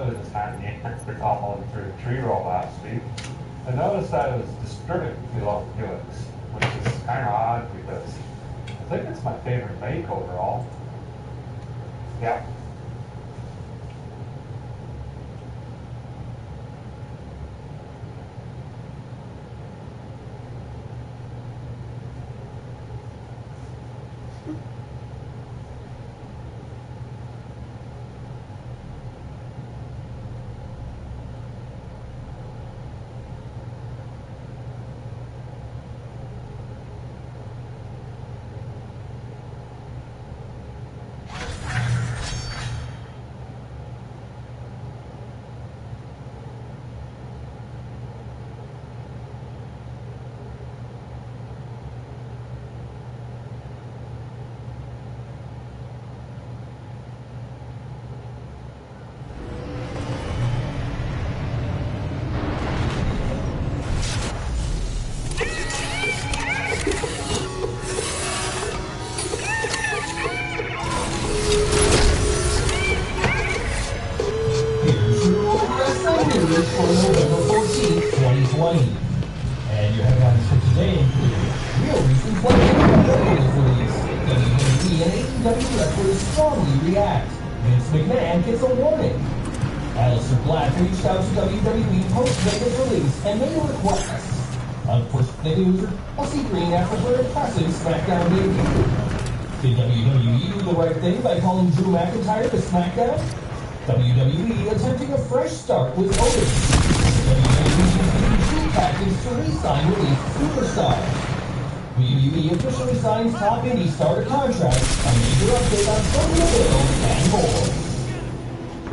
I was just handing the answer all through the tree roll last week. I noticed that it was distributed below Helix, which is kind of odd because I think it's my favorite make overall. Yeah. For November 14th, 2020. And your headlines for today include real reasons why WWE was released. WWE and AEW wrestlers strongly react. Vince McMahon gets a warning. Aleister Black reached out to WWE post-Vegas release and made a request. Unfortunately, loser, Chelsea Green after her impressive SmackDown debut. Did WWE do the right thing by calling Drew McIntyre to SmackDown? WWE attempting a fresh start with Otis. WWE using cheap tactics to re-sign released superstars. WWE officially signs top indie star to contract. A major update on Sonya Deville and more.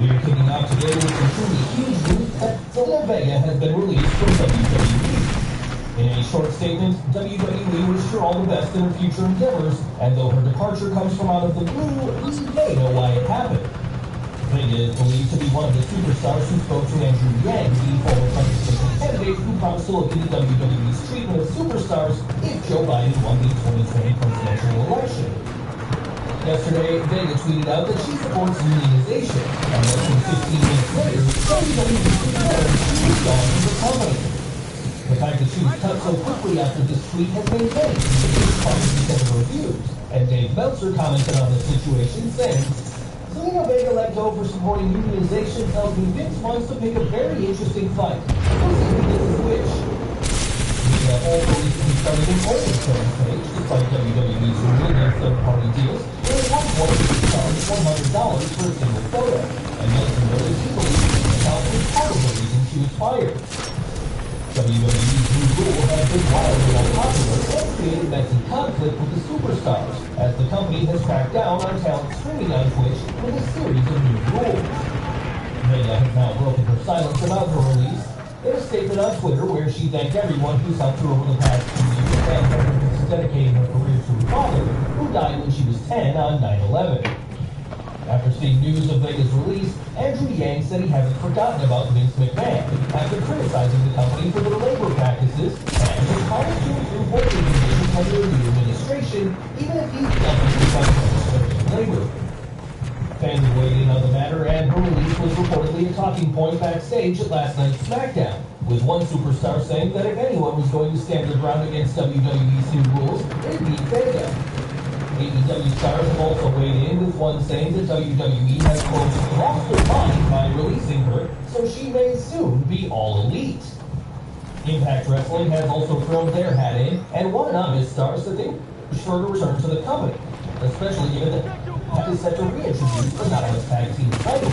We are kicking off today with some truly huge news that Zelina Vega has been released from WWE. In a short statement, WWE wished her all the best in her future endeavors, and though her departure comes from out of the blue, we may know why it happened. Vega is believed to be one of the superstars who spoke to Andrew Yang, the former presidential candidate who promised to look into WWE's treatment of superstars if Joe Biden won the 2020 presidential election. Yesterday, Vega tweeted out that she supports unionization, and less than 15 minutes later, WWE confirmed she was gone from the company. The fact that she was cut so quickly after this tweet has been vague because of her views, and Dave Meltzer commented on the situation saying, Zelina Vega let go for supporting unionization tells me Vince wants to pick a very interesting fight. We'll see who this is which. Vega also recently started an OnlyFans page, despite WWE's ruling on third-party deals, where at one point she charged $100 for a single photo, and Nelson noted he believes the account was part of the reason she was fired. WWE's new rule has been wildly unpopular and created messy conflict with the superstars, as the company has cracked down on talent streaming on Twitch with a series of new rules. Vega has now broken her silence about her release in a statement on Twitter where she thanked everyone who's helped her over the past 2 years and for dedicating her career to her father, who died when she was 10 on 9/11. After seeing news of Vega's release, Andrew Yang said he hasn't forgotten about Vince McMahon after criticizing the company for their labor practices and his promise to improve working conditions under the new administration, even if he's nothing to labor. Fans weighed in on the matter, and her release was reportedly a talking point backstage at last night's SmackDown, with one superstar saying that if anyone was going to stand their ground against WWE's new rules, it'd be Vega. AEW stars have also weighed in, with one saying that WWE has, quote, lost their mind by releasing her, so she may soon be all elite. Impact Wrestling has also thrown their hat in, and one anonymous star said they wish for her to return to the company, especially given that Impact is set to reintroduce the anonymous tag team title.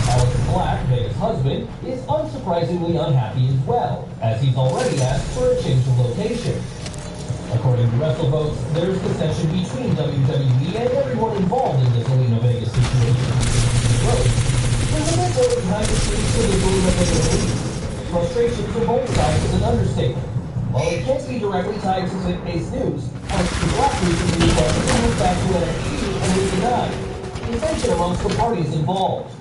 Aleister Black, Vega's husband, is unsurprisingly unhappy as well, as he's already asked for a change of location. According to WrestleVotes, there's dissension between WWE and everyone involved in the Zelina Vega situation. There's a bit more behind the scenes to the Zelina Vega release. Frustration for both sides is an understatement. While it can't be directly tied to Zip-based news, Aleister Black recently requested to move back to NXT and was denied. Tension amongst the parties involved.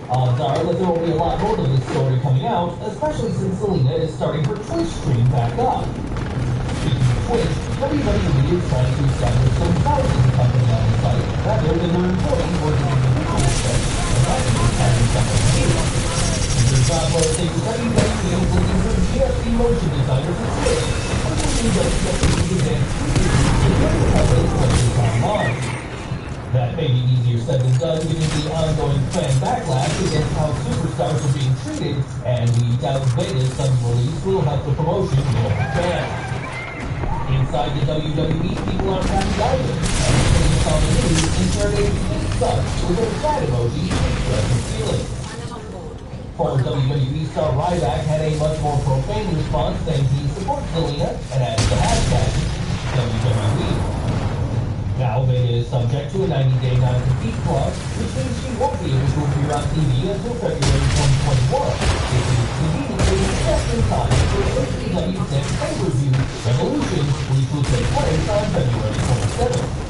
Odds are that there will be a lot more to this story coming out, especially since Zelina is starting her Twitch stream back up. Which WWE is trying to establish themselves as a company on the site rather than their employees working on the visual set and having something new. There's not more things WWE is looking for GFC motion designer for Twitch, including WWE's advanced online. That may be easier said than done given the ongoing fan backlash against how superstars are being treated, and we doubt Vega's sudden release will help the promotion more fans. Inside the WWE, people aren't happy either, and they saw the news and shared a big suck with a sad emoji to express his feelings. Former WWE star Ryback had a much more profane response saying he supports Zelina and added the hashtag WWE. Now, Vega is subject to a 90-day non-compete clause, which means she won't be able to appear on TV until February 2021. This is conveniently just in time for AEW's next pay-per-view, Revolution, which will take place on February 27th.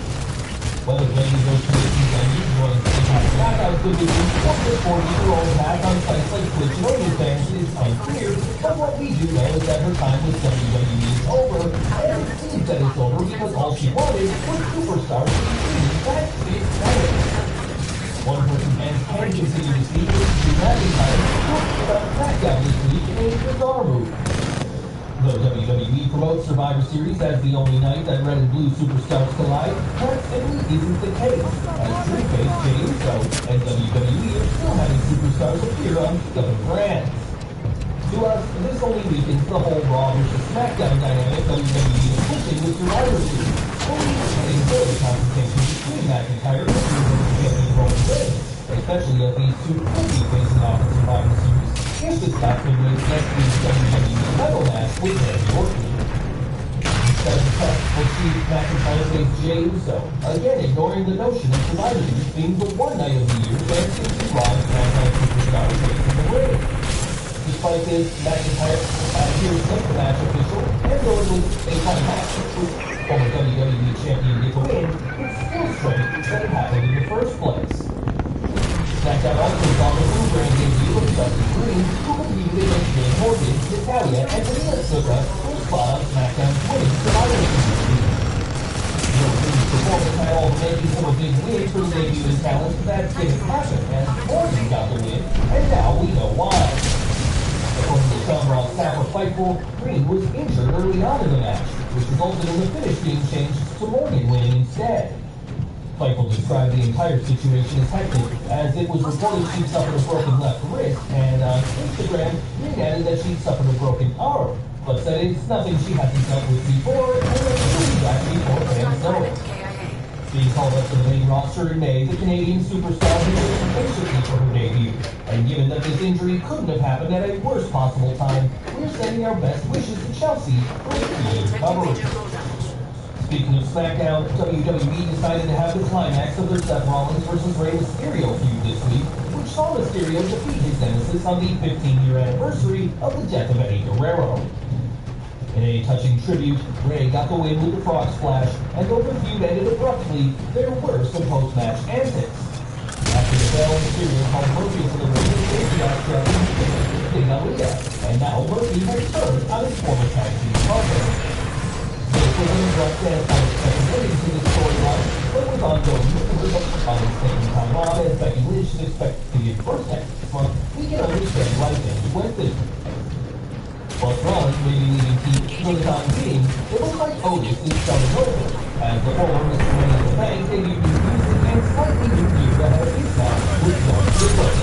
Whether Vega goes to the venue to join the Knockout division or the 40-year-old back on sites like Twitch and OnlyFans is unclear, but what we do know is that her time with WWE is over, and it seems that it's over because all she wanted was superstars to be treated backstage better. One person fans can continue to see is Drew McIntyre, who about SmackDown this week in a bizarre move. Though WWE promotes Survivor Series as the only night that red and blue superstars collide, that simply isn't the case, as Drew faced Jey Uso, and WWE are still having superstars appear on other brands. To us, this only weakens the whole Raw vs. SmackDown dynamic WWE is pushing with Survivor Series, only getting further confrontation between McIntyre and champion Roman Reigns, especially as these two could be facing off in Survivor Series. If this happened with next week's WWE title match with Randy Orton. Instead of the test, we'll see McIntyre face Jey Uso, again ignoring the notion of Survivor Series being the one night of the year that 60 Raw and SmackDown superstars face in the ring. Despite this, McIntyre appears like the match official, and though it was a fun match with former WWE champion get the win, it's still strange that it happened in the first place. SmackDown also saw the new brand debut of Dusty Green, who competed against Jay Morgan, Natalia, and Vanilla Suka for a spot on SmackDown's winning Survivor Series. Green's performance had all the makings of a big win for the debut talent that didn't happen, as Morgan got the win, and now we know why. According to some Raw staffer Fightful, Green was injured early on in the match, which resulted in the finish being changed to Morgan winning instead. Fightful described the entire situation as hectic, as it was reported she suffered a broken left wrist, and on Instagram, Green added that she suffered a broken arm, but said it's nothing she hasn't dealt with before, and that she'll be back before fans know it. Being called up to the main roster in May, the Canadian superstar has waited patiently for her debut, and given that this injury couldn't have happened at a worse possible time, we're sending our best wishes to Chelsea for a speedy recovery. Speaking of SmackDown, WWE decided to have the climax of their Seth Rollins vs. Rey Mysterio feud this week, which saw Mysterio defeat his nemesis on the 15-year anniversary of the death of Eddie Guerrero. In a touching tribute, Rey got the win with the frog splash, and though the feud ended abruptly, there were some post-match antics. After the bell, Mysterio called Murphy for the ring and Patriot champion, and now Murphy has turned on his former tag team partner. The women brought Dan unexpected to the storyline, but with ongoing rumors of Rollins taking time off as Becky Lynch is expected to give birth next month, we can understand why things went this way. While Rollins may be leaving team for the time being, it looks like Otis is starting over, as the former Mr. Money in the Bank debuted new music and slightly new gear ahead of his match with John Ziggler.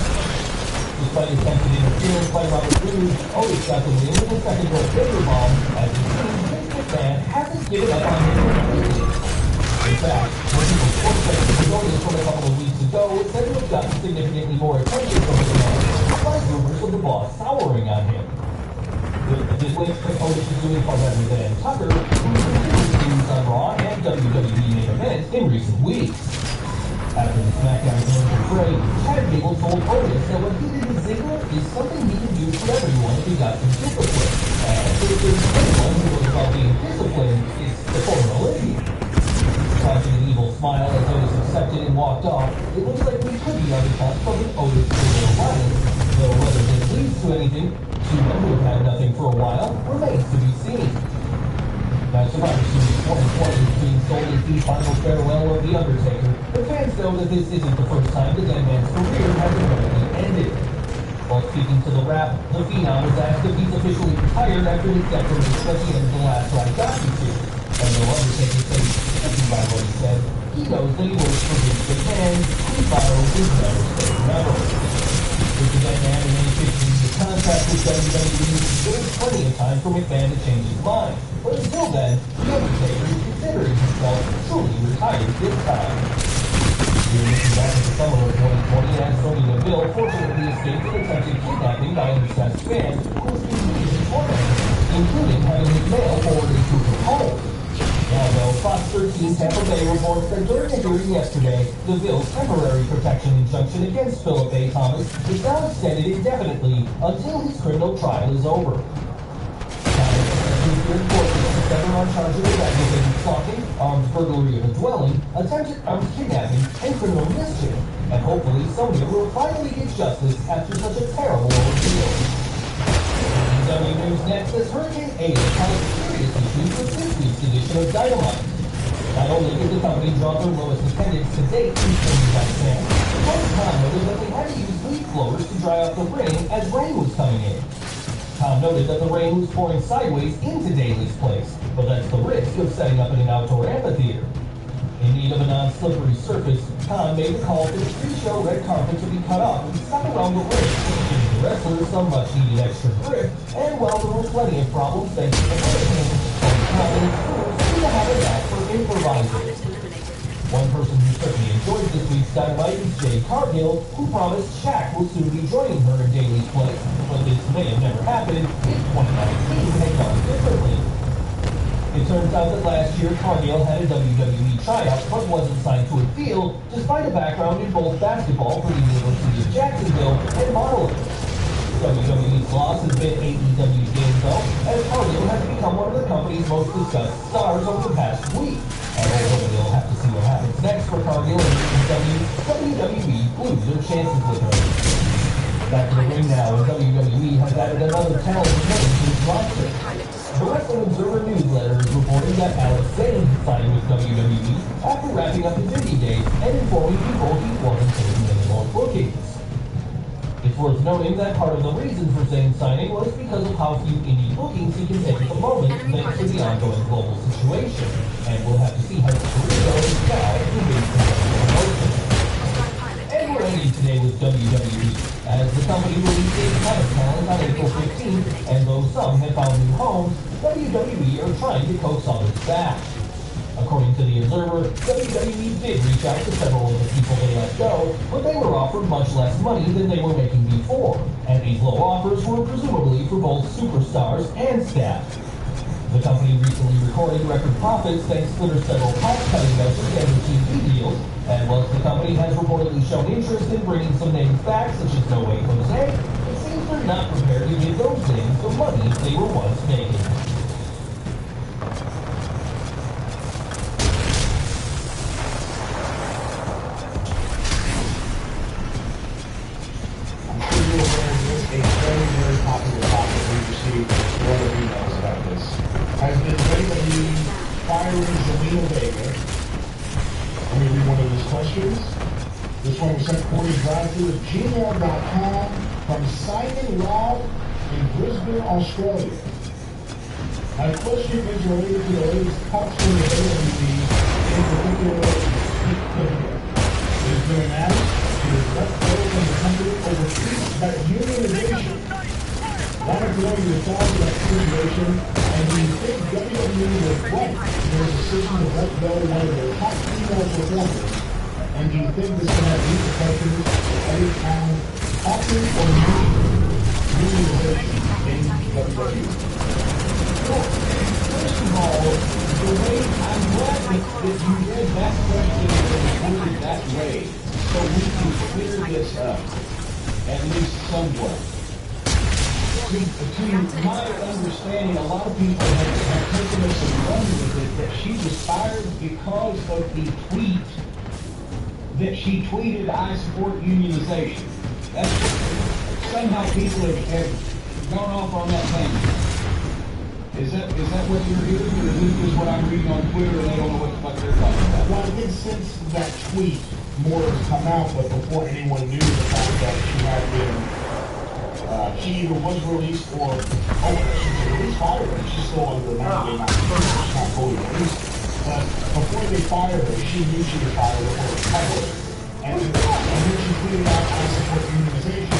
Despite attempted interference by Robert Roode, Otis got the win with a second row Vader bomb, as the team fan hasn't given up on him completely. In fact, when people sports fans were noticed from a couple of weeks ago, it said to have gotten significantly more attention from the man, despite rumors of the boss souring on him. This links to Otis is doing far better than Tucker, who has views on Raw and WWE main events in recent weeks. After the SmackDown win for Frey, Chad Gable told Otis that what he did with Ziggler is something he could use for everyone if he got some discipline. And if there's anyone who was about being disciplined, it's the former Olympian. Flashing an evil smile as Otis accepted and walked off, it looks like we could be on the cusp of an Otis Ziggler alliance, though whether this leads to anything, two men who have had nothing for a while, remains to be seen. Now, Survivor Series 2020 is being sold as the final farewell of The Undertaker, but fans know that this isn't the first time the dead man's career has abruptly ended. Speaking to the Wrap, the Phenom was asked if he's officially retired after his declaration at the end of the last live docu-series. And though Undertaker said he's confused by what he said, he knows that he works for Vince McMahon, whose motto is never say never. With the event having any 15-year contract with WWE, there is plenty of time for McMahon to change his mind. But until then, the Undertaker is considering himself truly retired this time. We're looking back at the summer of 2020 as Sonya Deville fortunately escaped an attempted kidnapping by an obsessed fan who was confused and tormented, including having his mail forwarded to her home. Now, though, Fox 13 Tampa Bay reports that during a hearing yesterday, Deville's temporary protection injunction against Philip A. Thomas is now extended indefinitely until his criminal trial is over. Thomas is December on charges of aggravated stalking, armed burglary of a dwelling, attempted armed kidnapping, and criminal mischief. And hopefully Sonya will finally get justice after such a terrible ordeal. W News next as Hurricane Ada caused serious issues with this week's edition of Dynamite. Not only did the company drop their lowest attendance to date in 25 camps, but Tom noted that they had to use leaf blowers to dry up the rain as rain was coming in. Tom noted that the rain was pouring sideways into Daly's place, but that's the risk of setting up in an outdoor amphitheater. In need of a non-slippery surface, Tom made a call for the pre-show red carpet to be cut off and stuck around the ring, giving the wrestlers some much-needed extra grip, and while there were plenty of problems thanks to the hurricane, Tom and his crew seemed to have a knack for improvising. One person who certainly enjoyed this week's Dynamite is Jade Cargill, who promised Shaq will soon be joining her in Daly's place, but this may have never happened if 2019 had gone differently. It turns out that last year, Cargill had a WWE tryout but wasn't signed to a deal, despite a background in both basketball for the University of Jacksonville and modeling. WWE's loss has been AEW's gain, though, as Cargill has become one of the company's most discussed stars over the past week. And although we'll have to see what happens next for Cargill and AEW, WWE blew their chances with her. Back to the ring now, and WWE has added another talented name to its roster. The Wrestling Observer newsletter is reporting that Alex Zane signed with WWE after wrapping up his indie days and informing people he wasn't taking any more bookings. It's worth noting that part of the reason for Zane's signing was because of how few indie bookings he can take at the moment thanks to the ongoing global situation, and we'll have to see how his career goes now he wins the promotion. And we're ending today with WWE, as the company released a ton of talent on April 15th, and though some have found new homes, WWE are trying to coax others back. According to the Observer, WWE did reach out to several of the people they let go, but they were offered much less money than they were making before, and these low offers were presumably for both superstars and staff. The company recently recorded record profits thanks to their several cost-cutting measures and their TV deals, and whilst the company has reportedly shown interest in bringing some names back, such as No Way Jose, it seems they're not prepared to give those names the money they were once making. Has been lately firing Zelina Vega. Let me read one of his questions. This one was sent to CoreyDrive-thru@gmail.com from Simon Robb in Brisbane, Australia. My question is related to the latest cuts from the WWE, in particular, it has been announced to have let go from the company over tweets about unionization. Wanted to know your thoughts on that situation, and do you think WWE was right in their decision to let go one of their top female performers? And do you think this can have repercussions for any kind of option or unionization in WWE? Well, first of all, the way I'm glad that you read that question and worded that way, so we can clear this up, at least somewhat. To my understanding, a lot of people have taken this and run with it, that she was fired because of the tweet that she tweeted, "I support unionization." That's somehow people have gone off on that thing. Is that what you're hearing, or is this just what I'm reading on Twitter and they don't know what the fuck they're talking about? Well, I think since that tweet more has come out, but before anyone knew the fact that she had been She either was released or, she was released, fired her. She's still under the 90-day non-compete. She's not fully released. But before they fired her, she knew she was fired before it was public. And then she tweeted out, I support unionization,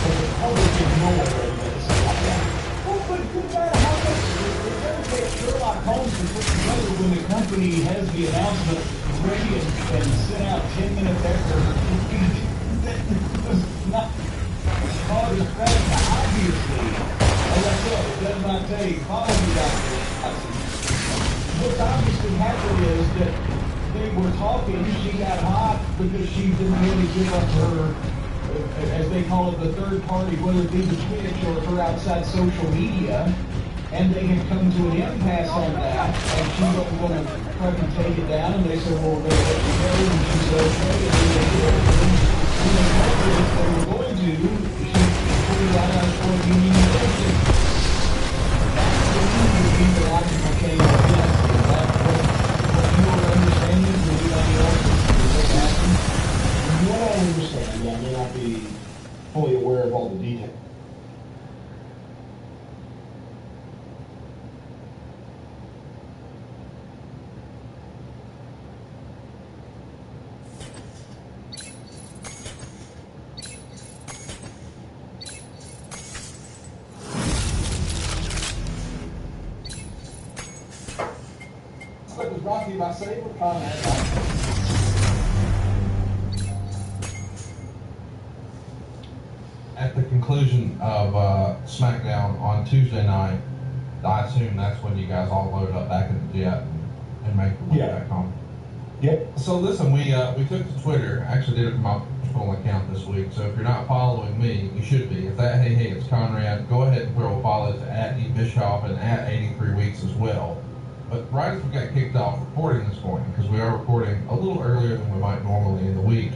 but the public didn't know already that this is not that. Well, but no matter how much it doesn't take Sherlock Holmes to put together when the company has the announcement ready and sent out 10 minutes after that was not cause of credit, obviously. As I said, it does not take following doctor. What's obviously happened is that they were talking, she got hot because she didn't really give up her, as they call it, the third party, whether it be the Twitch or her outside social media, and they had come to an impasse on that, and she wasn't going to fucking take it down, and they said, well, we're going to let you go, and she said, okay, and then they did. And when they told her that they were going to, she tweeted out, I support unionization. That's the logical change of this. Is that what your understanding is? Anybody else is what happened? What I understand, I may not be fully aware of all the details. It was brought to you by Sabre Comment. At the conclusion of SmackDown on Tuesday night, I assume that's when you guys all loaded up back in the jet and make your way back home. Yep. So listen, we took to Twitter. I actually did it from my personal account this week. So if you're not following me, you should be. If that hey it's Conrad, go ahead and throw follows at E Bischoff and at 83 Weeks as well. But right as we got kicked off recording this morning, because we are recording a little earlier than we might normally in the week,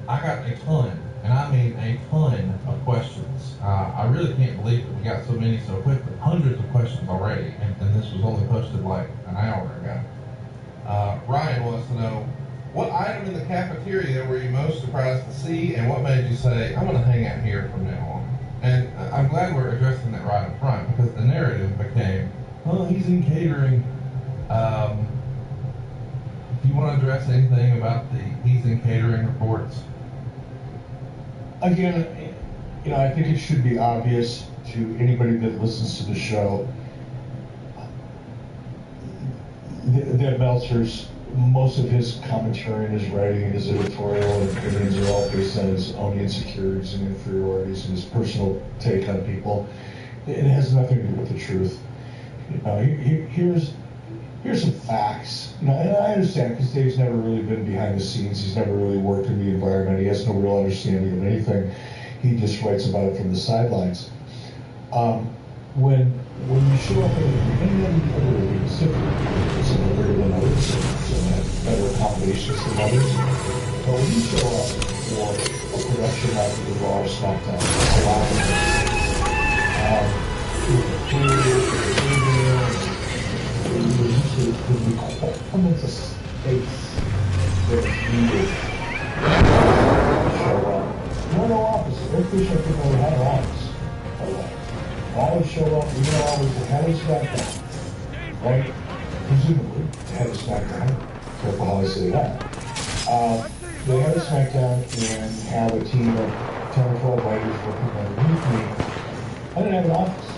I got a ton, and I mean a ton of questions. I really can't believe that we got so many so quickly. Hundreds of questions already, and this was only posted like an hour ago. Ryan wants to know, what item in the cafeteria were you most surprised to see, and what made you say, I'm going to hang out here from now on? And I'm glad we're addressing that right up front, because the narrative became, oh, he's in catering. Do you want to address anything about the he's in catering reports? Again, I think it should be obvious to anybody that listens to the show that Meltzer's, most of his commentary and his writing and his editorial and opinions are all based on his own insecurities and inferiorities and his personal take on people. It has nothing to do with the truth. Here's some facts. And I understand, because Dave's never really been behind the scenes. He's never really worked in the environment. He has no real understanding of anything. He just writes about it from the sidelines. When you show up in any other league, some are bigger than others, some have better accommodations than others. But when you show up for a production like the Raw or SmackDown, a lot of the requirements of space that is needed to show up. No office. Eric Bischoff didn't really have an office. Always show up, even though I was the head of SmackDown. Right? Presumably, the head of SmackDown. Careful how I say that. The head of SmackDown and have a team of 10 or 12 writers working underneath me. I didn't have an office.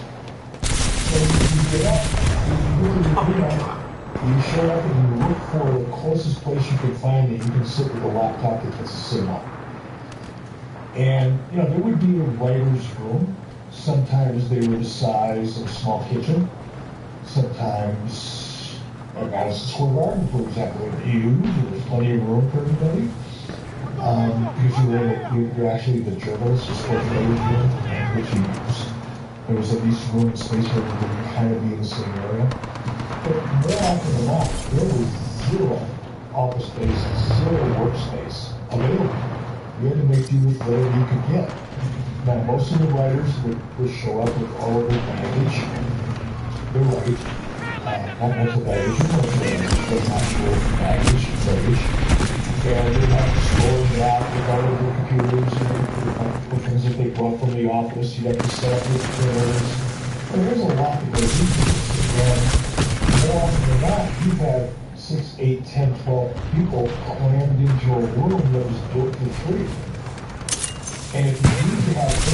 So you get up, you show up and you look for the closest place you can find that you can sit with a laptop that gets a signal. And, there would be a writer's room. Sometimes they were the size of a small kitchen. Sometimes, at Madison Square Garden, for example, they were huge. There was plenty of room for everybody. Because you're actually the journalist, the sports writer's room, which you use. There was at least room and space where you could kind of be in the same area. But more often than not, there was zero office space, zero workspace available. You had to make do with whatever you could get. Now, most of the writers would show up with all of their baggage. They're right. Not mental baggage, but actual baggage, And they have to store that with all of their computers and the things that they brought from the office. You have to set up your printers. And there's a lot that goes into this. And more often than not, you've had 6, 8, 10, 12 people crammed into a room that was built for free. And if you need to have 8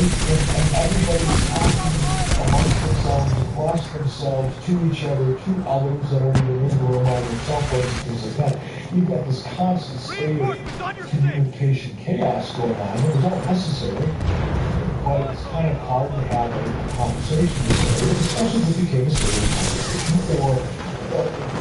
and everybody's talking amongst themselves, across themselves, to each other, to others that are either in the room on their cell phones and things like that, you've got this constant state of communication chaos going on. And it's not necessary, but it's kind of hard to have a conversation, especially if it became a serious conversation, or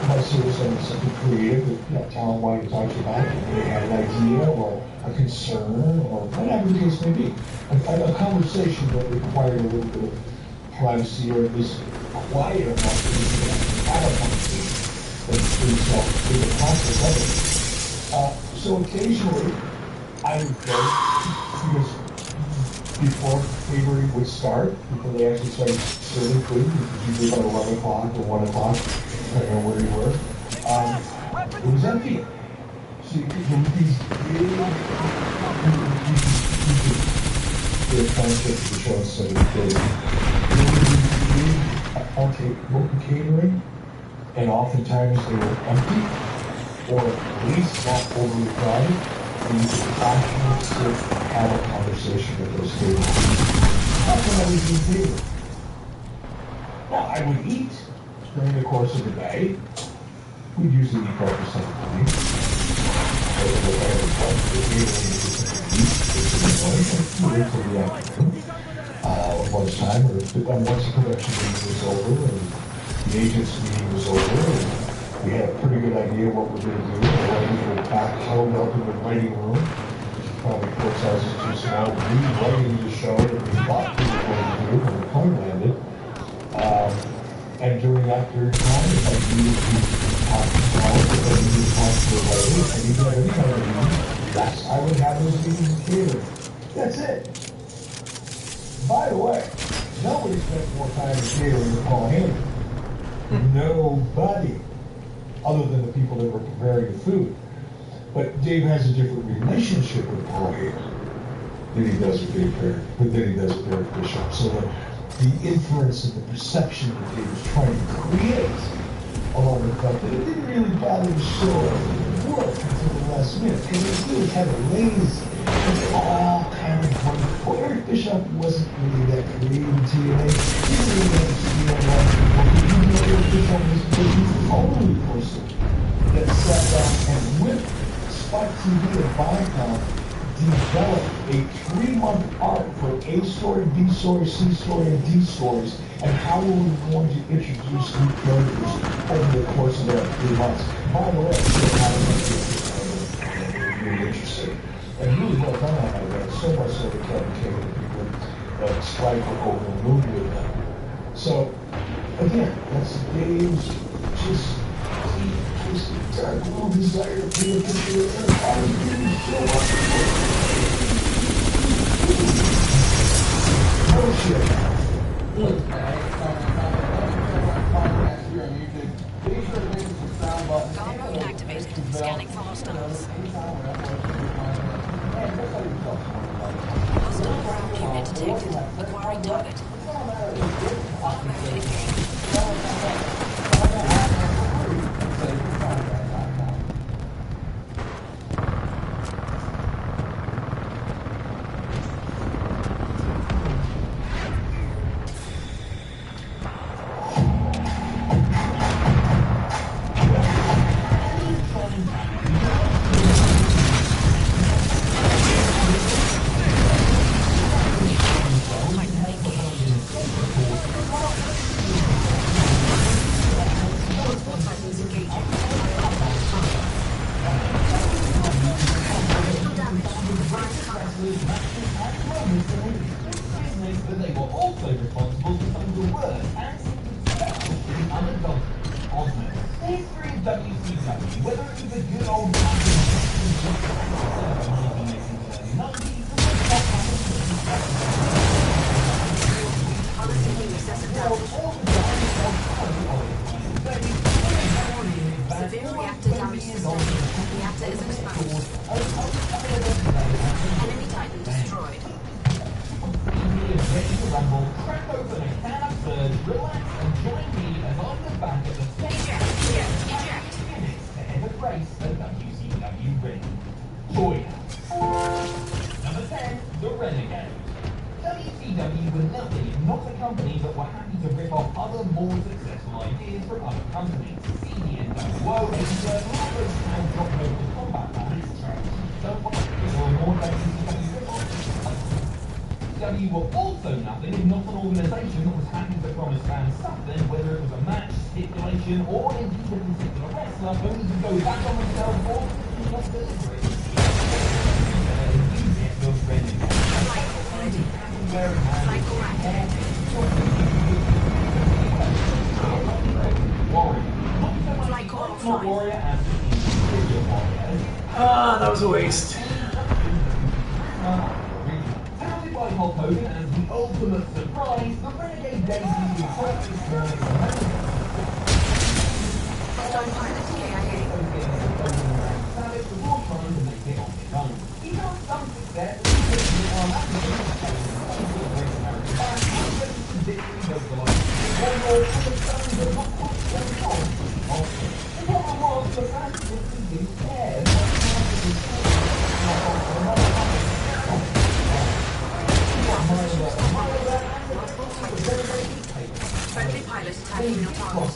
my service on something creative that Talon wanted to talk to you about, and they had an idea or a concern or whatever the case may be. A conversation that required a little bit of privacy or at least quiet enough that you can have a conversation that's for yourself through the process of it. So occasionally I would go, because before catering would start, before they actually started serving food, usually about 11 o'clock or 1 o'clock, depending on where you were, it was empty. So you could these big, the concept of the show instead of the big catering, and oftentimes they were empty, or at least not overly crowded, and you could actually sit and have a conversation with those tables. That's when I was in theater. Now, I would eat during the course of the day. We'd usually eat breakfast on the plane. Lunchtime, or once the production meeting was over and the agent's meeting was over, and we had a pretty good idea what we're going to do. We were back held up in the writing room, which probably court sizes too small, rewriting the show that we thought we were going to do when the plane landed. And during that period of time, if I needed to talk to college, if I needed to talk to a lady, if I needed to have any kind of meeting, I would have those meetings in theater. That's it. By the way, nobody spent more time in theater than Paul Henry. Nobody. Other than the people that were preparing the food. But Dave has a different relationship with Paul Henry than he does with Dave Perry, than he does with Eric Bishop. So the inference and the perception that he was trying to create along the fact that it didn't really bother the show work until the last minute. And it was really kind of lazy. It all kind of wonderful. Eric Bishop wasn't really that creative in TNA. He didn't really understand a lot of people. Eric Bishop was the only person that sat down and with Spike TV and Viacom developed a 3-month arc for A story, B story, C story, and D stories, and how we were going to introduce new characters over the course of that 3 months. By the way, I'm still having really interesting. And really well done on that, so much so that Kevin came and people Spike were over the moon with them. So, again, that's Dave's just dark little desire to be a picture of Eric. I was really so Guard mode activated. Scanning for hostiles. Hostile ground unit detected. Acquiring target. Guard mode engaged. They were also responsible for some of the worst and successful in other doctors on the history of WCW, whether it was a good old Severe reactor damage sustained. Reactor is exposed. crack open a can of surge, relax, and join me as I look back at the 10 minutes to head a race at WCW Ring. Join us. Number 10, The Renegade. WCW were nothing if not a company that were happy to rip off other more successful ideas from other companies. See the NWO, AEW, Roberts, and Drop Local Combat Matches. Don't worry, there were more WCW rip-offs. WCW were also nothing if not an organisation that was happy to promise fans something, whether it was a match, stipulation, or indeed a particular wrestler, only to go back on themselves or not deliver it. You get the Renegade. That was a waste. Founded by Hulk Hogan and the ultimate surprise, the Renegade debuted in practice morning. Before trying to make it on his own. He found some success Friendly pilot attacking your target.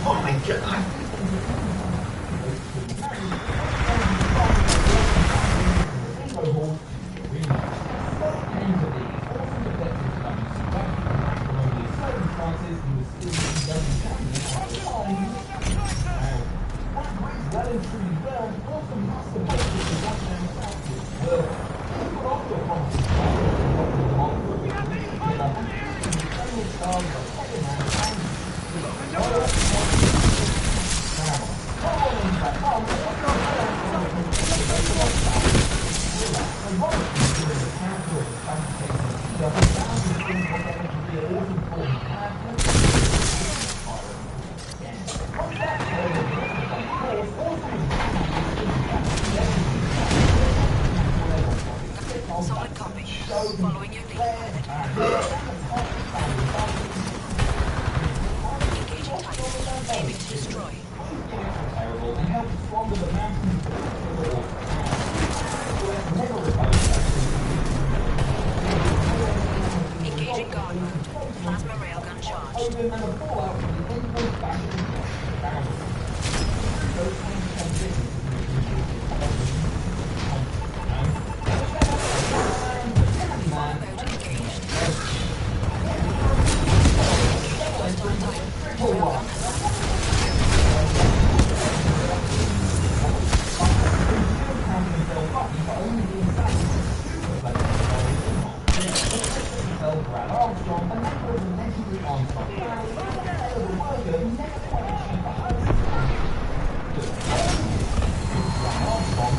Oh my god. destroy. Terrible and helps stronger the mountains or never reposed Engaging guard mode. Plasma railgun charged. Odin and the fallout from the infamous battle boundary. Those kinds of Fire mode engaged. Brad Armstrong, a member of the legendary Armstrong family, and a worker who never quite achieved the highest Brad Armstrong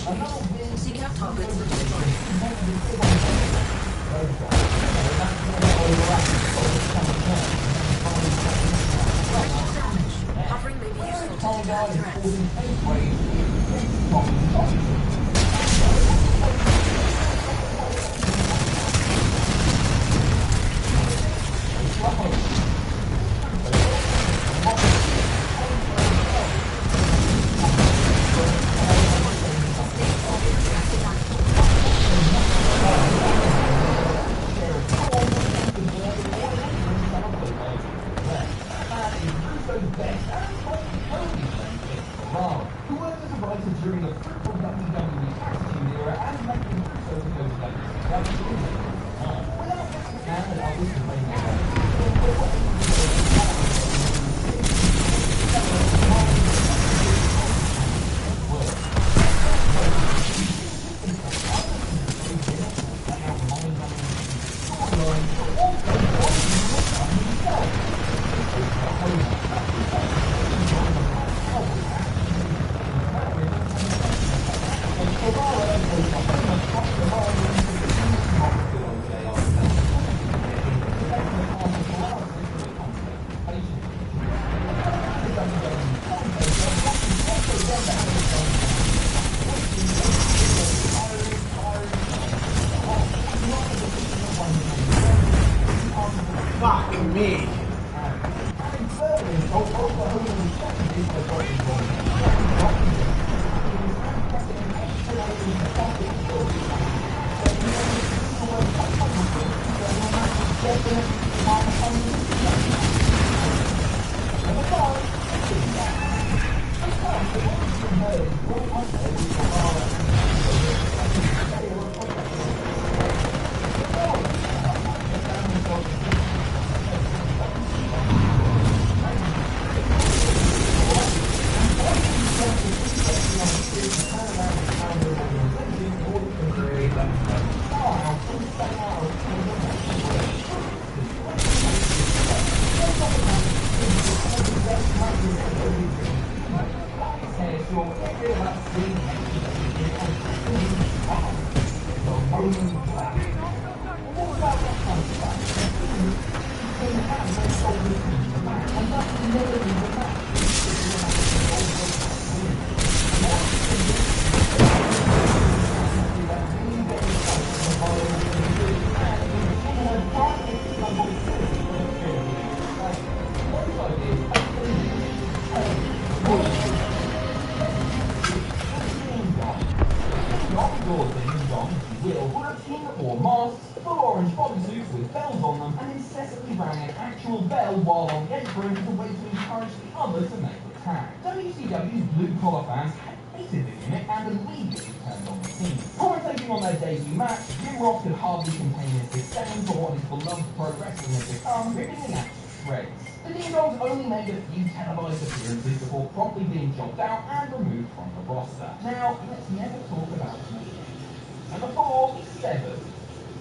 Control initiated. Seek out targets and destroy. Hovering may be useful to deter threats. Who worked as a writer during the fruitful WWE Attitude Era and making Russo goes like without McMahon and others to play Fuck me. Or masks, full orange bodysuits with bells on them, and incessantly rang an actual bell while on the apron as a way to encourage the others to make the tag. WCW's blue-collar fans had hated the gimmick and immediately turned on the team. Commentating on their debut closely matched, Jim Ross could hardly contain his disdain for what his beloved pro wrestling had become, ripping the match to shreds. The Ding-Dongs only made a few televised appearances before promptly being chopped out and removed from the roster. Now, let's never talk about me. Number 4 is Severed.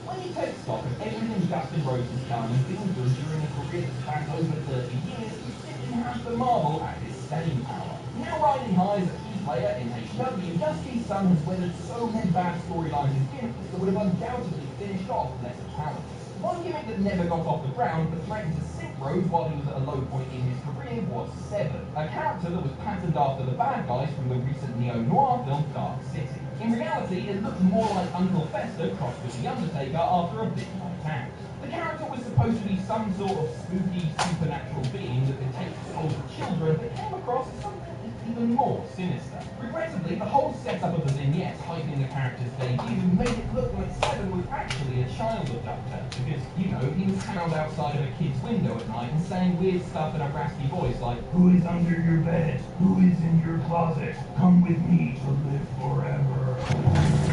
When you take stock of everything Dustin Rhodes has done and been through during a career that spans over 30 years, you simply have to marvel at his staying power. Now riding high as a key player in AEW, Dusty's son has weathered so many bad storylines and gimmicks that would have undoubtedly finished off lesser talents. One gimmick that never got off the ground but threatened to sink Rhodes while he was at a low point in his career was Severed, a character that was patterned after the bad guys from the recent neo-noir film Dark City. In reality, it looked more like Uncle Fester crossed with The Undertaker after a big night out. The character was supposed to be some sort of spooky, supernatural being that could take the souls of children, but came across as something even more sinister. Regrettably, the whole setup of the vignettes hyping the character's debut made it look like Seven was actually a child abductor, because, you know, he was found outside of a kid's window at night and saying weird stuff in a raspy voice like, "Who is under your bed? Who is in your closet? Come with me to live forever."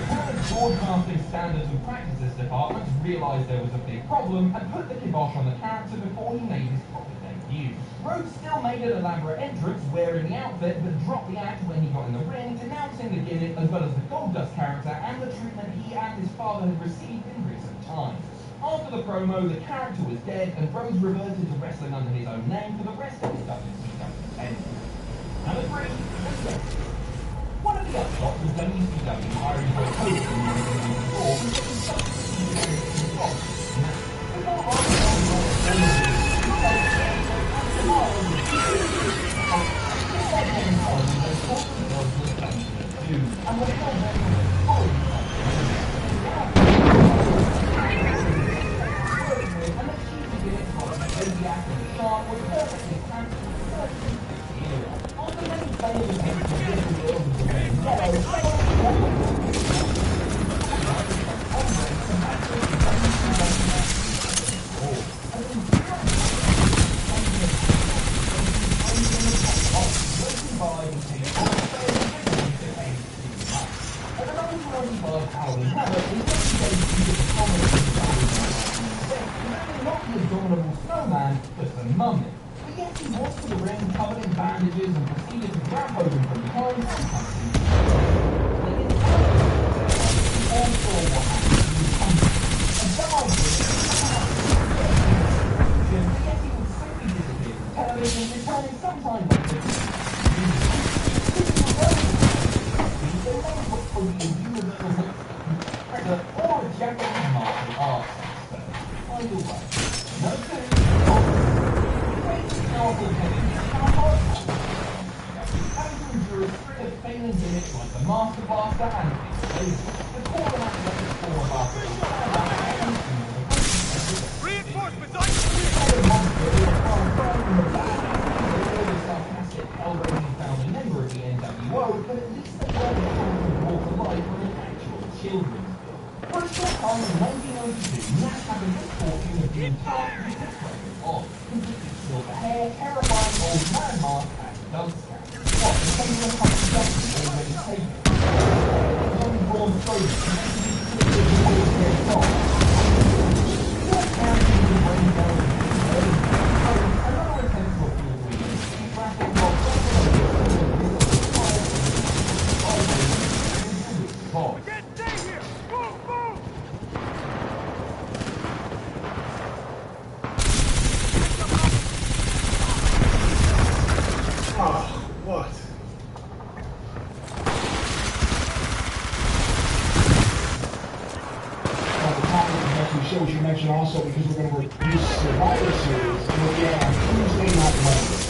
Current broadcasting standards and practices departments realised there was a big problem and put the kibosh on the character before he made his proper debut. Rhodes still made an elaborate entrance wearing the outfit, but dropped the act when he got in the ring, denouncing the gimmick as well as the Goldust character and the treatment he and his father had received in recent times. After the promo, the character was dead, and Rhodes reverted to wrestling under his own name for the rest of his WCW tenure. Number 3 was Death. One of the upshots of WCW hiring for a coach in 1994 was that he substituted his job. Before Armstrong also because we're going to review Survivor Series and we'll get on Tuesday, not Monday.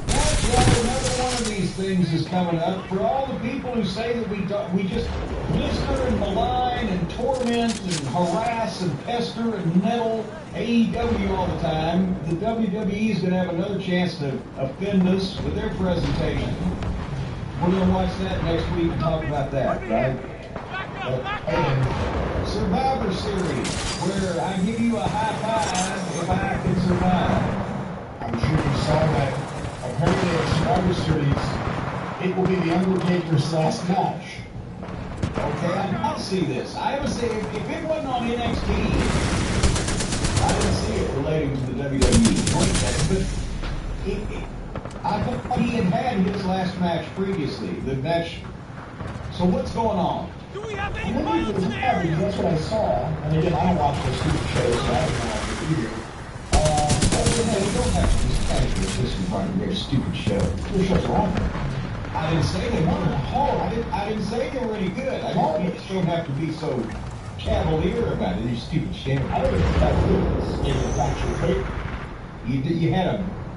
That's right, another one of these things is coming up. For all the people who say that we just blister and malign and torment and harass and pester and nettle AEW all the time, the WWE is going to have another chance to offend us with their presentation. We're going to watch that next week and talk about that, right? And Survivor Series, where I give you a high five if I can survive. I'm sure you saw that. Apparently at Survivor Series, it will be The Undertaker's last match. Okay, I'm not see this. I haven't seen if it wasn't on NXT, I didn't see it relating to the WWE. But I thought he had his last match previously. The match. So what's going on? Do we have I any wonder if miles it was in the happening. area? That's what I saw. And again, I don't watch those stupid shows, so I don't know either. Oh, no, you don't have to just casually listen to a very stupid show. Your shows are on. I didn't say they weren't hard. I didn't say they were any good. I just don't have to be so cavalier about it. You stupid shit. I don't even think that was in the actual tape. You had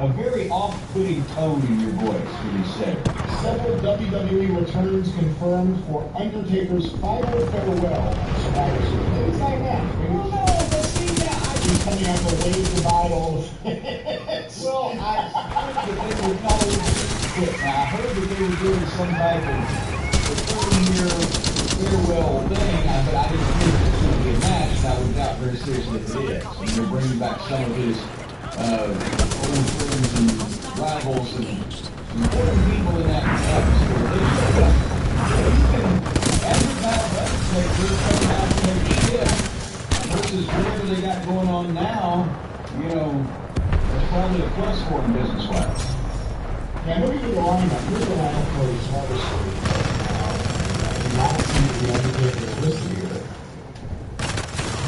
a very off-putting tone in your voice when you said it. Several WWE returns confirmed for Undertaker's final farewell at Survivor Series. Maybe it's not now. Maybe Well, no, but see, he's coming out to wave goodbye to all the well, I heard that they were probably, I heard that they were doing some type of 30-year farewell thing, but I didn't think it was going to be a match, and I would doubt very seriously if it is. And they're bringing back some of his old friends and rivals and important people in that atmosphere. They showed up. You can advertise Undertaker coming out to make shit versus whatever they got going on now, you know, that's probably a plus for them business-wise. Yeah, look at the lineup. Here's the lineup for Survivor Series. I do not see the Undertaker listed here.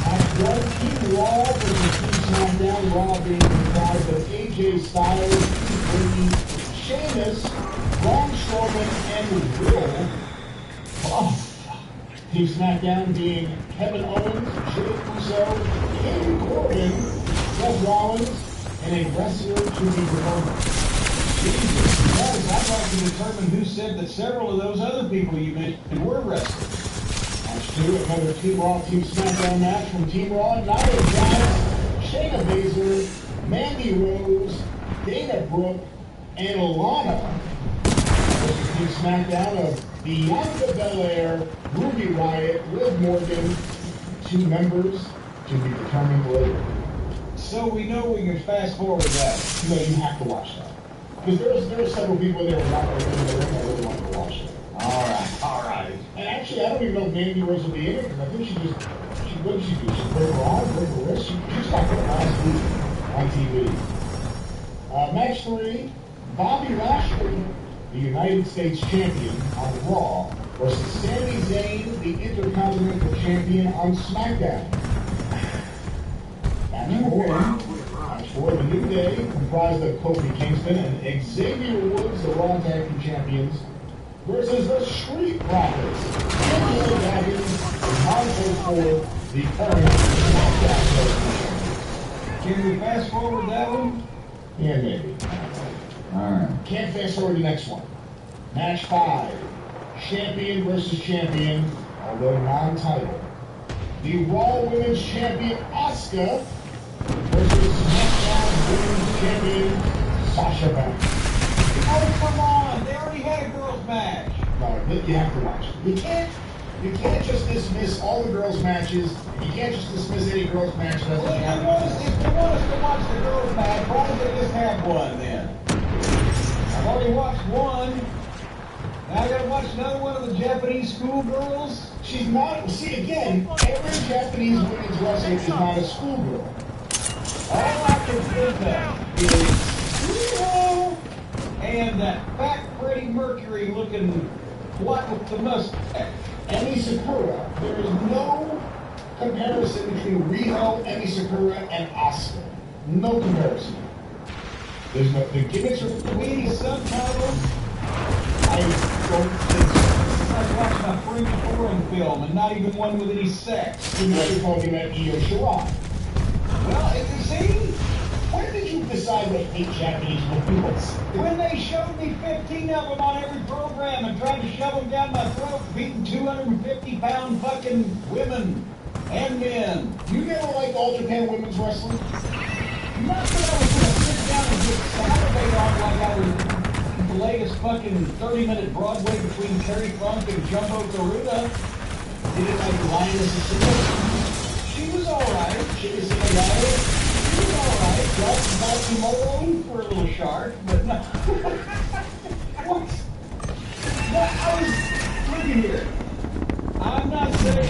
Match 1, Team Raw versus Team SmackDown. Raw being comprised of AJ Styles, Keith Lee, Sheamus, Braun Strowman, and Will. Oh, Team SmackDown being Kevin Owens, Jey Uso, King Corbin, Seth Rollins, and a wrestler to be determined. Jesus, guys, I'd like to determine who said that several of those other people you mentioned were wrestlers. Match 2, another Team Raw, Team SmackDown match from Team Raw. Nia Jax, Shayna Baszler, Mandy Rose, Dana Brooke, and Lana. Versus Team SmackDown of Bianca Belair, Ruby Riott, Liv Morgan, 2 members to be determined later. So we know we can fast forward that. No, you have to watch that. Because there are several people there who are not going to be in the ring. I really want to watch it. All right. And actually, I don't even know if Mandy Rose will be in it, because I think what did she do? She broke her arm, broke her wrist. She just got hit last week on TV. Match 3, Bobby Lashley, the United States Champion on Raw, versus Sami Zayn, the Intercontinental Champion on SmackDown. Match 4, The New Day, comprised of Kofi Kingston and Xavier Woods, the Raw Tag Team Champions, versus the Street Profits, Angelo Dawkins and Montez Ford, the current SmackDown Champions. Can we fast forward that one? Yeah, maybe. All right. Can't fast forward the next one. Match 5, Champion versus Champion, although non-title. The Raw Women's Champion, Asuka, versus SmackDown Women's Champion, Sasha Banks. Oh, come on. They already had a girls' match. No, you have to watch it. You can't just dismiss all the girls' matches. You can't just dismiss any girls' match. Well, if they want us to watch the girls' match, why don't they just have one then? I've already watched one. Now I gotta watch another one of the Japanese schoolgirls? She's not, see again, every Japanese women's wrestler is not a schoolgirl. All I can think of is Hero and that fat Freddie Mercury looking what with the mustache. Emi Sakura, there is no comparison between Riho, Emi Sakura, and Asuka. No comparison. There's no, the gimmicks are Any subtitles? I don't think so. It's like watching a French foreign film and not even one with any sex. You know you're talking about Io Shirai. Well, you see? When did you decide to hate Japanese movies? When they showed me 15 of them on every program and tried to shove them down my throat, beating 250-pound fucking women and men. You never liked All Japan Women's Wrestling? Not that I was going to sit down and get salivate on like I was the latest fucking 30-minute Broadway between Terry Funk and Jumbo Garuda. You didn't like Lioness and Singer? She was alright. She was in a riot? She was alright. Well, Baltimore? For a little shark, but no. What? No, I was, look at here. I'm not saying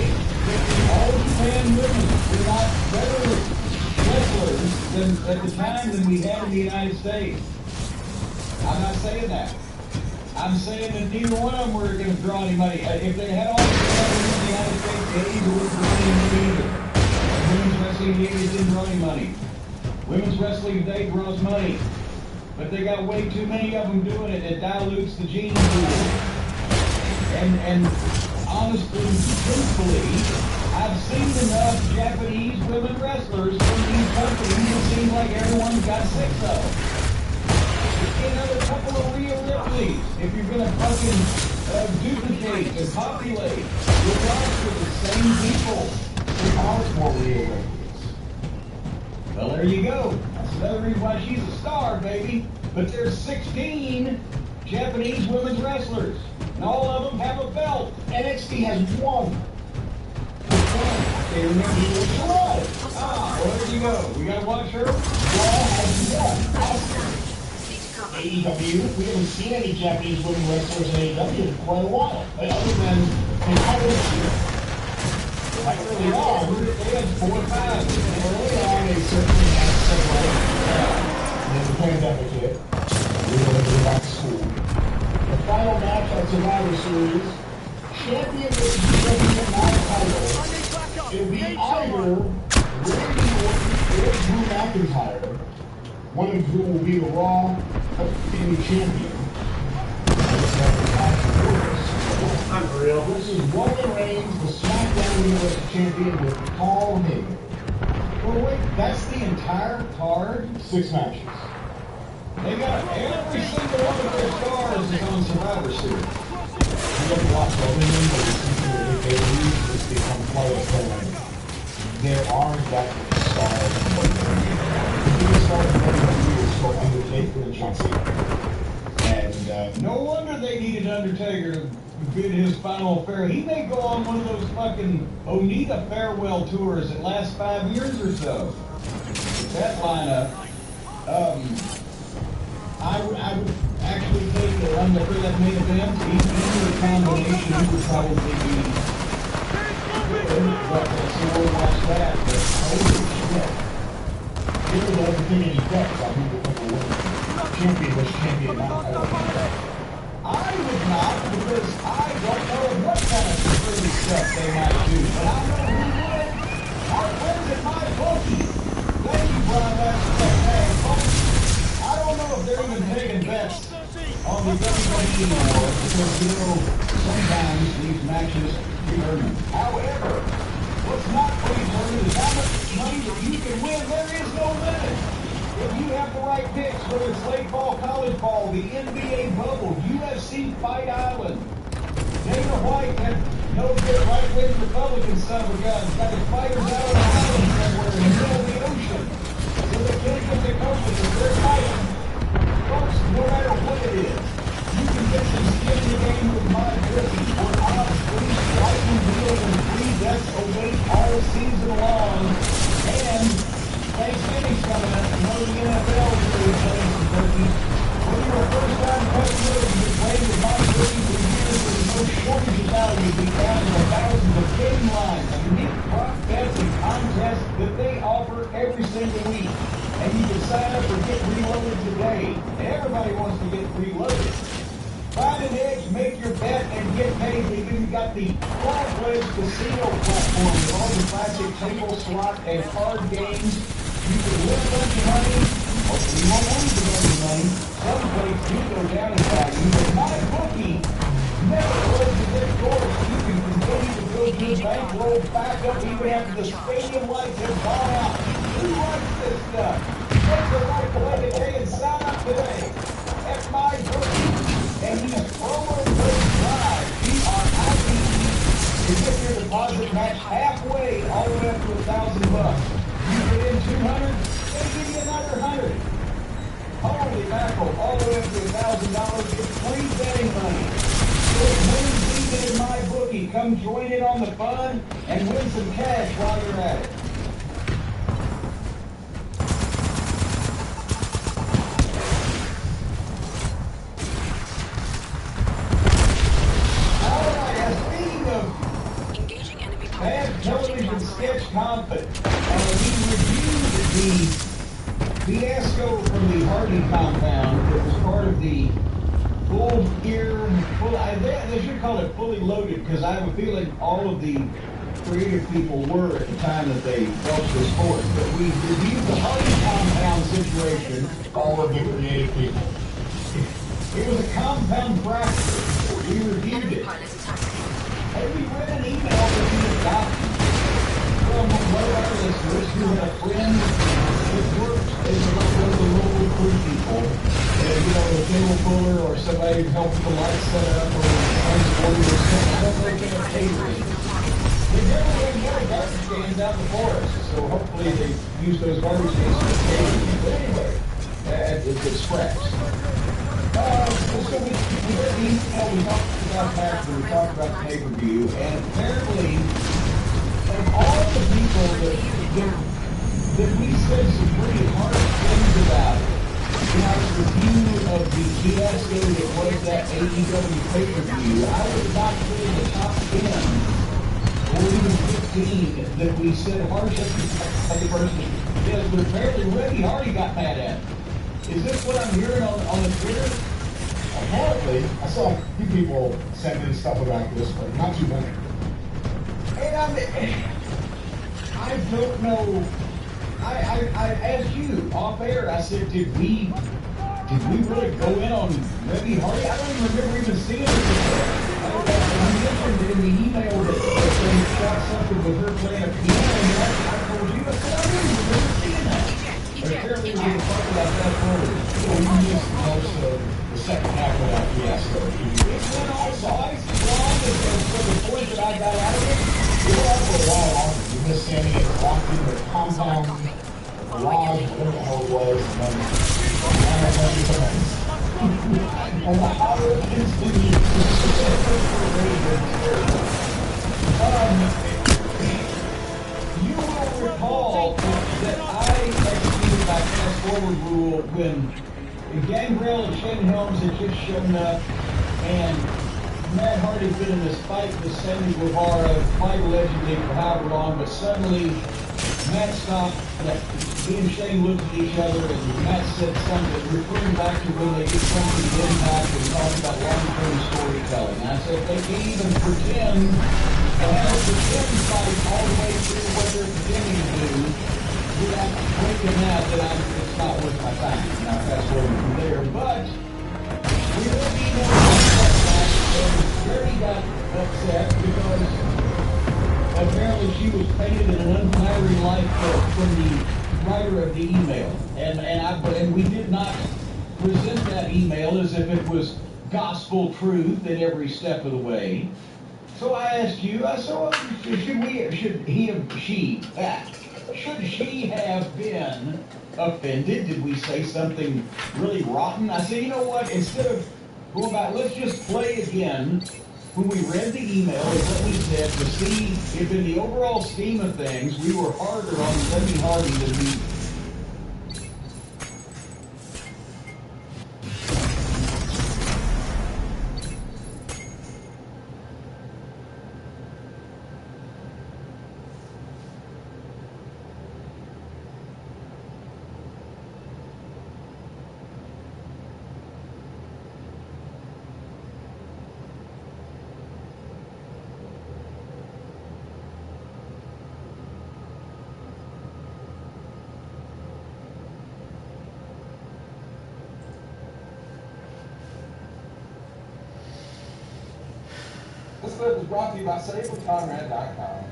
better wrestlers than at the time than we had in the United States. I'm not saying that. I'm saying that neither one of them were going to draw any money. If they had all the wrestlers in the United States, the 80s wouldn't draw any money either. Women's wrestling in the 80s didn't draw any money. Women's wrestling today draws money. But they got way too many of them doing it. It dilutes the gene pool. And honestly, truthfully, I've seen enough Japanese women wrestlers from these companies. It seems like everyone's got 6 of them. Get another couple of Rhea Ripleys if you're going to fucking duplicate and populate your roster with the same people. There are more Rhea Ripleys. Well, there you go. That's another reason why she's a star, baby. But there's 16 Japanese women's wrestlers, and all of them have a belt. NXT has one. They remember which one. Well, there you go. We got to watch her. Raw has one. Need to cover. AEW, we haven't seen any Japanese women wrestlers in AEW in quite a while. Other than in Howard here. Like early on, They had 4 or 5. early on they certainly had several. And then the pandemic hit. We were going to go back to school. The final match at Survivor Series, champion with the WWE title. It'll be either Randy Orton or Drew McIntyre. One of whom will be the Raw Undisputed Champion. Unreal. Versus Roman Reigns, the SmackDown Universal Champion with Paul Heyman. Well, wait, that's the entire card? 6 matches. They got every single one of their stars is on Survivor Series. You have to watch Roman, but if they lose, it's become quite a thing. There aren't that many stars. The biggest star in WWE is for Undertaker and John Cena. And No wonder they needed Undertaker to bid his final affair. He may go on one of those fucking Onita farewell tours that last 5 years or so. With that lineup, I would actually take the run for that main event. Either combination, he would probably be good. But so we'll watch that. But holy shit. really doesn't think any bets on who will win. Champion was champion now. I would not, because I don't know what kind of security stuff they might do, but I know who would. Our friends at my bookie. Thank you, Brian. That's folks. I don't know if they're even taking bets on the WWE anymore, because, sometimes these matches determine. However, what's not predetermined is how much money that you can win. There is no limit. If you have the right picks, whether it's late ball, college ball, the NBA bubble, UFC Fight Island, Dana White, that no good right-wing Republican son of a gun, got his fighters out on an island somewhere in the middle of the ocean, so they can't get the coaches if they're fighting. Folks, no matter what it is, you can get some skin in the game with my cookie, or odds-free, lightning deals, and free bets await all season long, and Thanksgiving's coming up. You know the NFL is really playing some turkeys. When you're a first-time customer, you've been playing with my turkey for years, there's no shortage of value to be found in the thousands of game lines, unique prop bets and contests that they offer every single week. And you can sign up or get reloaded today. Everybody wants to get reloaded. Find an edge, make your bet, and get paid. They've even got the full-fledged casino platform with all the classic table, slot, and card games. You can win a bunch of money, hopefully you won't lose a bunch of money. Some places do go down in value, but my bookie never closes its doors. You can continue to build your bankroll back up even after the stadium lights have gone out. Who likes this stuff? Take the right away today and sign up today at my bookie. And use promo code DRIVE, D-R-I-V-E, to get your deposit matched halfway all the way up to $1,000. You put in 200, they give you another 100. Holy mackerel, all the way up to $1,000, it's free betting money. So it's winning season in my bookie. Come join in on the fun and win some cash while you're at it. Bad television sketch conflict on the fiasco from the Hardy compound that was part of the they should call it fully loaded, because I have a feeling all of the creative people were at the time that they launched this force. But we reviewed the Hardy compound situation. All of the creative people. It was a compound fracture. We reviewed it. And we read an email that we had gotten from one of our listeners who had a friend that worked as one of the local crew people. And, a table puller or somebody who helped with the light setup or transporting or something. I don't know if they have catering. They never really had garbage cans out in the forest, so hopefully they use those garbage cans for catering. But anyway, it's scraps. So we read the email, we talked about that, we talked about the pay-per-view, and apparently, of all the people that we said some pretty harsh things about in our review of the fiasco that was that AEW pay-per-view, I would not put in the top 10 or even 15 that we said harsh at the person. Yes, but apparently Randy Hardy got mad at. Is this what I'm hearing on the Twitter? Apparently, I saw a few people sending stuff about this, but not too many. And I don't know. I asked you off air. I said, did we really go in on Randy Hardy? I don't even remember even seeing it. You mentioned in the email that they shot something with her playing a piano, and I told you, I said, I didn't remember seeing that. Apparently, we were talking about that earlier. So you missed most of the second half of that fiasco. It's been all sides wrong, and for the point that I got out of it, You were out for a while longer. You missed Sammy get locked into the compound, the lodge, whatever the hell it was, and then everything else. And the horror continued. You will recall that I executed my fast-forward rule when Gangrel and Shane Helms had just shown up, and Matt Hardy had been in this fight with Sammy Guevara, fight allegedly for however long, but suddenly Matt stopped, he and Shane looked at each other, and Matt said something, referring back to when they did something to Impact and talked about long-term storytelling. And I said, they can't even pretend to have a pretend fight all the way through what they're pretending to do without breaking out that it's not worth my time. And I fast-forward from there, but we will be more upset back, and Jerry got upset because apparently she was painted in an unflattering light from the writer of the email, and we did not present that email as if it was gospel truth at every step of the way. So I asked you, should she have been offended? Did we say something really rotten? I said, you know what? Instead of going back, let's just play again when we read the email and what we said to see if in the overall scheme of things we were harder on Randy Hardy than we. This clip is brought to you by SaveWithConrad.com.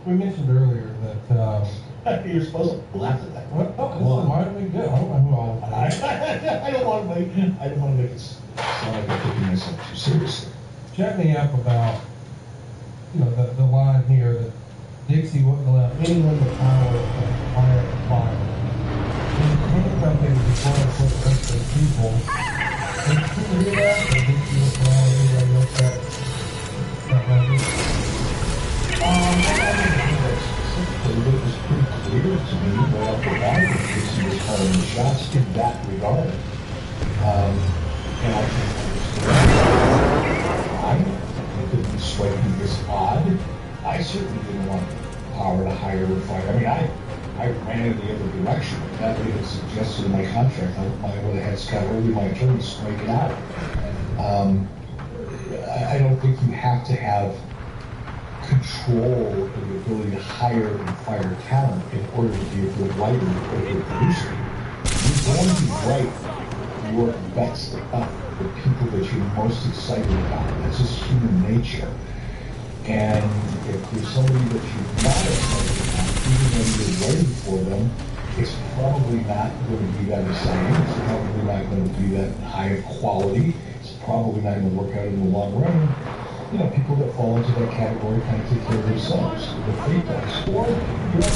We mentioned earlier that You're supposed to laugh at that. this might have been good. I don't know who all was I don't want to make it sound like I'm taking myself too seriously. Check me up about the line here that Dixie wouldn't allow anyone the power to fire the fire. And handcuffing the before I put the rest of the people. And did you hear that? Or Dixie wouldn't allow anybody else that language? I didn't hear that specifically, but it was pretty clear to me right off the bat that Dixie was calling the shots in that regard. And I can understand why. It could strike me as odd I certainly didn't want power to hire or fire. I mean, I ran in the other direction. That would have suggested in my contract. I would have had Scott Irby, my attorney, strike it out. I don't think you have to have control of the ability to hire and fire talent in order to be a good writer or a good producer. You're going to write your best up the people that you're most excited about. That's just human nature. And if there's somebody that you're not excited about, even when you're writing for them, it's probably not going to be that exciting. It's probably not going to be that high of quality. It's probably not going to work out in the long run. You know, people that fall into that category kind of take care of themselves. The fate does. Or, you know,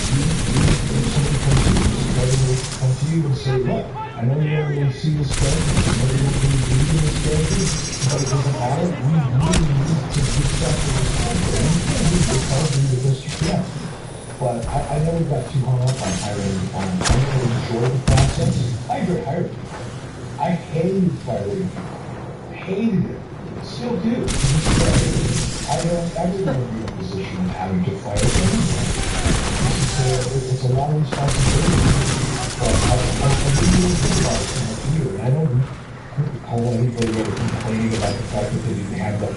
somebody comes to you and say, look, I know you don't really see this guy, I know you don't really believe in this character, but it doesn't matter. We really need to get back to this character. And you can't do the best you can. But I never got too hung up on hiring. I never enjoyed the process. I enjoyed hiring. I hated firing people. Hated it. Still do. I don't ever want to be in a position of having to fire anyone. It's a lot of responsibility. But I really think about it so much here. And I don't recall anybody ever complaining about the fact that they didn't have the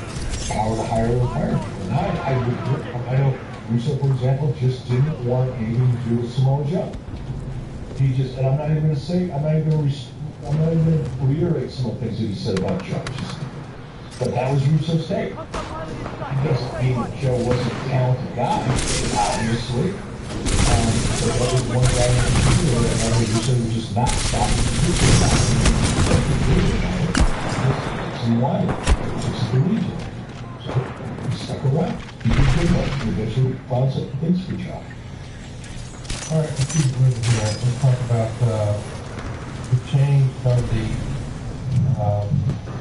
power to hire or fire people. And I know Russo, for example, just didn't want anything to do with Samoa Joe. He just, and I'm not even going to reiterate some of the things that he said about Joe. But that was Russo's take. It doesn't mean that Joe wasn't a talented guy, obviously. But that was one guy in particular that Russo would just not stop. He wanted it. It's the region. So he stuck around. He did good work. He eventually found some things for Joe. All right, let's keep moving here. Let's talk about the change of the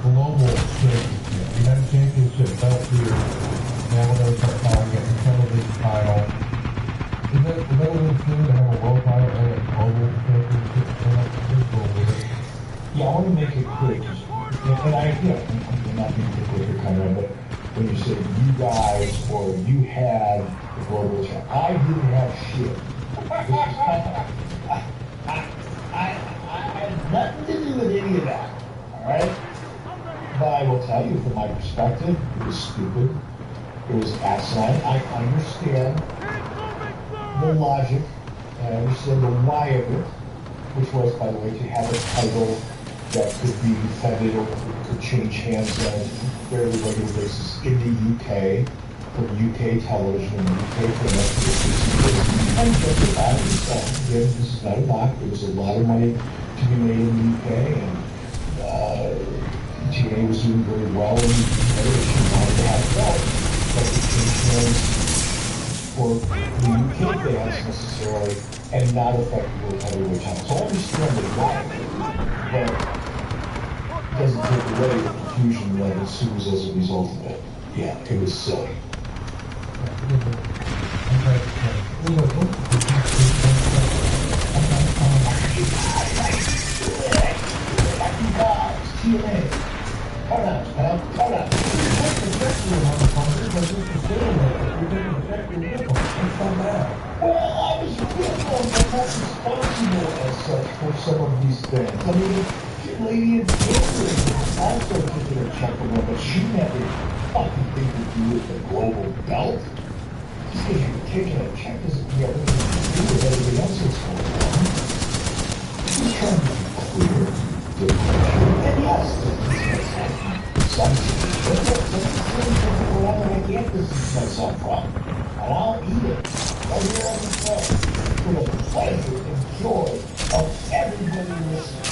global championship. We had a championship belt here. Now we're going to start calling it the television title. Is that a little thing to have a world title and a global championship? It's a little weird. Yeah, I want to make it clear. And I'm not being particular, Conrad, but when you say you guys or you had the global champ, I didn't have shit. I had nothing to do with any of that. All right? But I will tell you, from my perspective, it was stupid. It was asinine. I understand the logic, and I understand the why of it, which was, by the way, to have a title that could be defended or could change hands on a fairly regular basis in the UK, for UK television and UK film. And justified itself. Again, this is not a knock. There was a lot of money to be made in the UK, and TNA was doing very well in the UK. She wanted to have a belt, but it changed hands for the UK fans necessarily, and not affect the World Heavyweight title. So I understand the why, but it doesn't take away the confusion that ensues as a result of it. Yeah, it was silly. Well, I was responsible as such for some of these things. I mean, Lady in Brooklyn also took a check from her, but she never fucking thing to do with the global belt. Just because you're taking a check doesn't mean everything to do with everything else that's going on. Just trying to be clear, and yes, I can't distance myself from, and I'll eat it right here on the show for the pleasure and joy of everybody listening.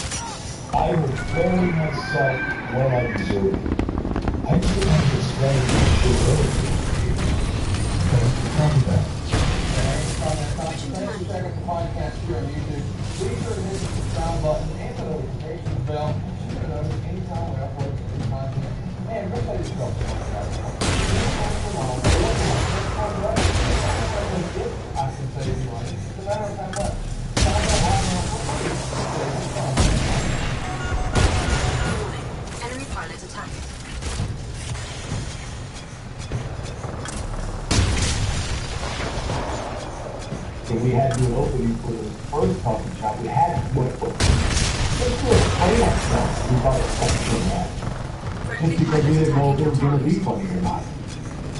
I will bury myself when I deserve it. I just want to explain this shit earlier. Copy that. Thanks for checking the podcast here on YouTube. Be sure to hit the subscribe button and the notification bell. So you know anytime we upload new content. And go play this stuff. I can say if you like. It's a matter of time left. Enemy pilot attack. and we had to do an opening for the first coffee shop, we had to let's do a play ourselves. We thought it was a match. Just because we didn't know if it was going to be funny or not.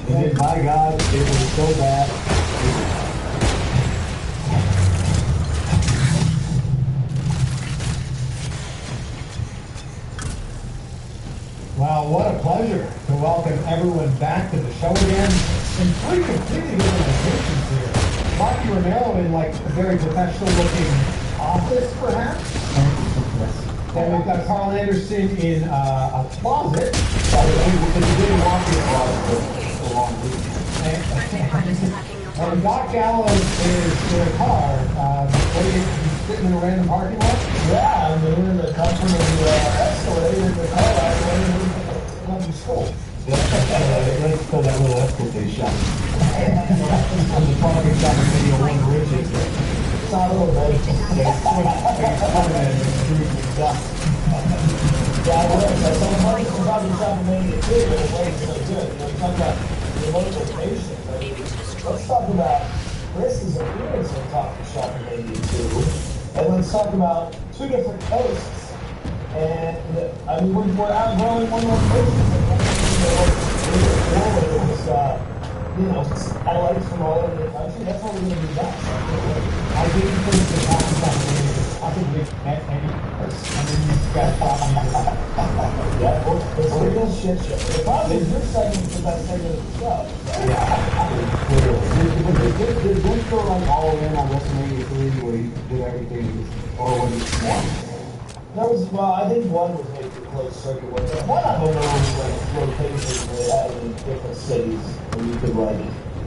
And then, by God, it was so bad. Well, what a pleasure to welcome everyone back to the show again in three completely different locations here. Marky Romero in like a very professional looking office, perhaps. And we've got Carl Anderson in a closet. And Doc Gallows is in a car. Sitting in a random parking lot? Yeah, I mean, in the comfort of the Escalade in the car, I went to school. Let's call that little Escalade shop. On the parking shop in video one bridges. It's not a little bit. Yeah, I was. That's so funny. We're talking about Mania 2, but it wasn't so good. You know, we talk about the motivation. Let's talk about Chris's appearance in Coffee Shop in Mania 2. And let's talk about two different coasts. And, I mean, we're outgrowing one location. It was, you know, highlights from all over the country. That's what we're going to do next. I didn't think the Coffee Shop I think we've met any person. I mean, you've got Yeah, it's a real shit show. The problem is your segment is the best segment of the show. Did Vince go like all in on WrestleMania 3 where he did everything, or was it one? There was, well, I think one was like the closed circuit one. One of them was like rotations they had in different cities, and you could like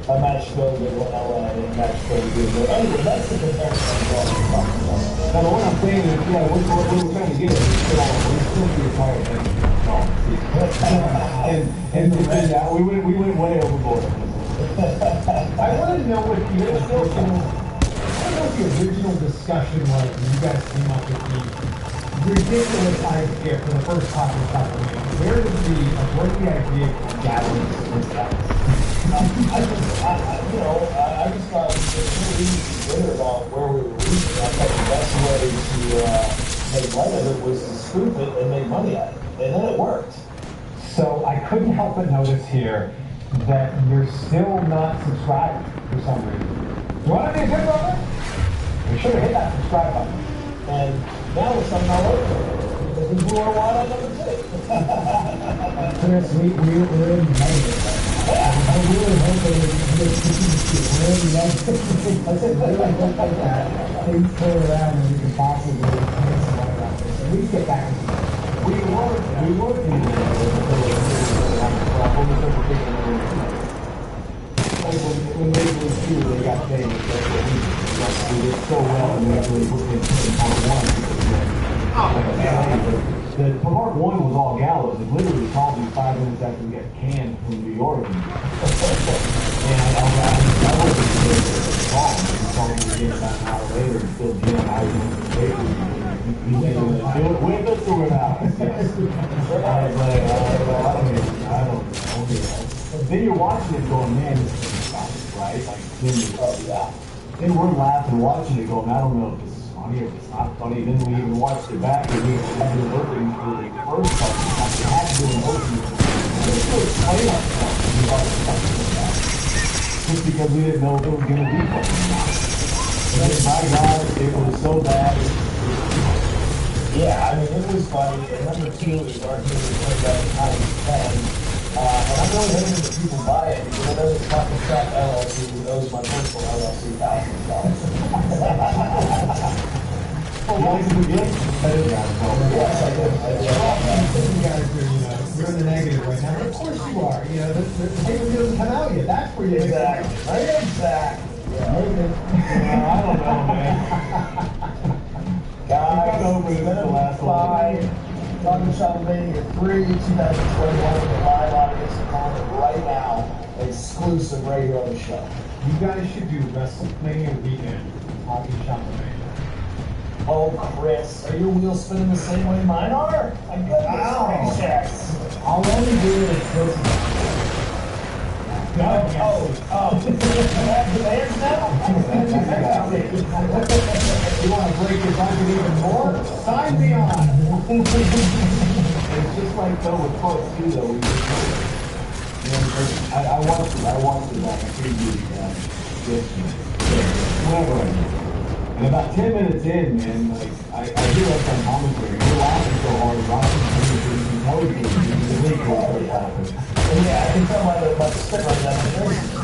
a match go to LA and a match go to New. Anyway, that's the comparison I'm talking about. Now, what I'm saying is, yeah, what we're trying to get is, we're still be retired. And we went way overboard. I want to know what the original discussion was when you guys came up with the ridiculous idea for the first Coffee Shop. Where did the idea of Gallows was that? I just thought it was really easy to consider about where we were reaching. I thought the best way to make light of it was to spoof it and make money at it. And then it worked. So I couldn't help but notice here that you're still not subscribed for some reason. You want to be a good brother? You should have hit that subscribe button. And now we're something all over. Because we blew our wad on number 2. Chris, we're in negative. I really hope that we're in negative. I really hope that things turn around and we can possibly cancel one of that. So we get back into it. We were in when they were two, they got famous. We did so well, and we actually put in part 1. The part 1 was all Gallows. It literally called me 5 minutes after we got canned from New York. And I wasn't sure the call. He called me again about an hour later and still jamming out in the paper. He said, do it with us or without us? Yes. I was like, I don't know. Then you're watching it going, man, this is funny, right? Like, then we're laughing, watching it going, I don't know if this is funny or if it's not funny. Then we even watched it back and we had been working for the first part. We had been working for it. So it's playing ourselves. We thought it was something like that. Just because we didn't know if it was going to be funny or not. And then, my God, it was so bad. Yeah, I mean, it was funny. And number 2 is our team was out of 10. And I'm really hoping that people buy it because I know this Coffee Shop LLC who knows my personal LLC $1,000. Yes, I did. You guys are, you're in the negative right now. Of course you are. The paper doesn't come out yet. That's where you Exactly. Right? Exactly. Yeah. I don't know, man. Guys, it's been a last 5. Talking Shop Mania 3, 2021, the live audience calling it right now, exclusive right here on the show. You guys should do WrestleMania weekend, Coffee Shop Mania. Oh, Chris, are your wheels spinning the same way mine are? I'm good. Yes. I'll only do it if this is Oh. You have demands now? You want to break your budget even more? Sign me on. It's just like though with Part 2 though. I watched it like a preview whenever I did. And about 10 minutes in, man, like I hear us on commentary. We're laughing so hard, Rocky and Tony the league will start laughing. And yeah, I can tell by the spit right down my face.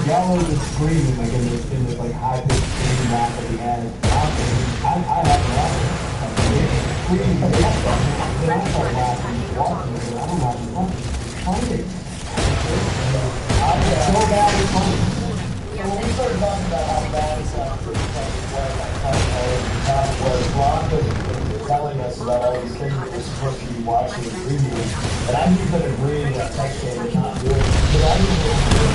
Gallows is screaming like in this like high pitched screaming laugh that he has. I have to laugh. Screaming, then I start laughing, watching it, and I'm laughing. Funny. So bad it's funny. So when we started talking about how bad it's first was, where Brock was telling us about all these things that we're supposed to be watching and reviewing, and I even agreeing that text game is not doing it, because I didn't really do it.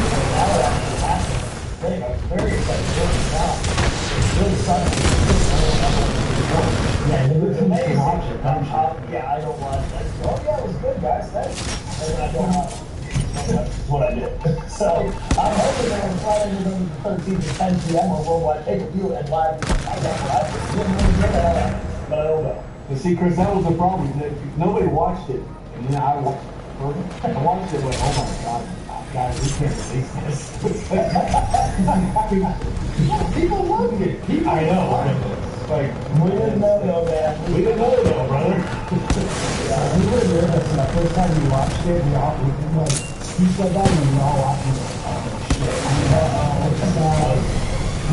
And now it actually happened. I was very excited to work this out. It's really sucks. Yeah, it was amazing. Yeah, I don't watch that. Oh yeah, it was good, guys. Thanks. And then I don't watch it. That's what I did. So I'm hoping that on Friday, November 13th at 10 p.m. on Worldwide Pay-Per-View and live. I got what I didn't really get that, but I don't know. But see, Chris, that was the problem. Nobody watched it, and then I watched it. I watched it and went, oh my God, guys, we can't release this. People loved it. I know. Like, We didn't know though, man. we didn't know though, brother. Yeah, we were there, but the first time we watched it, we all, like, he said that and we all watched it. Oh, shit.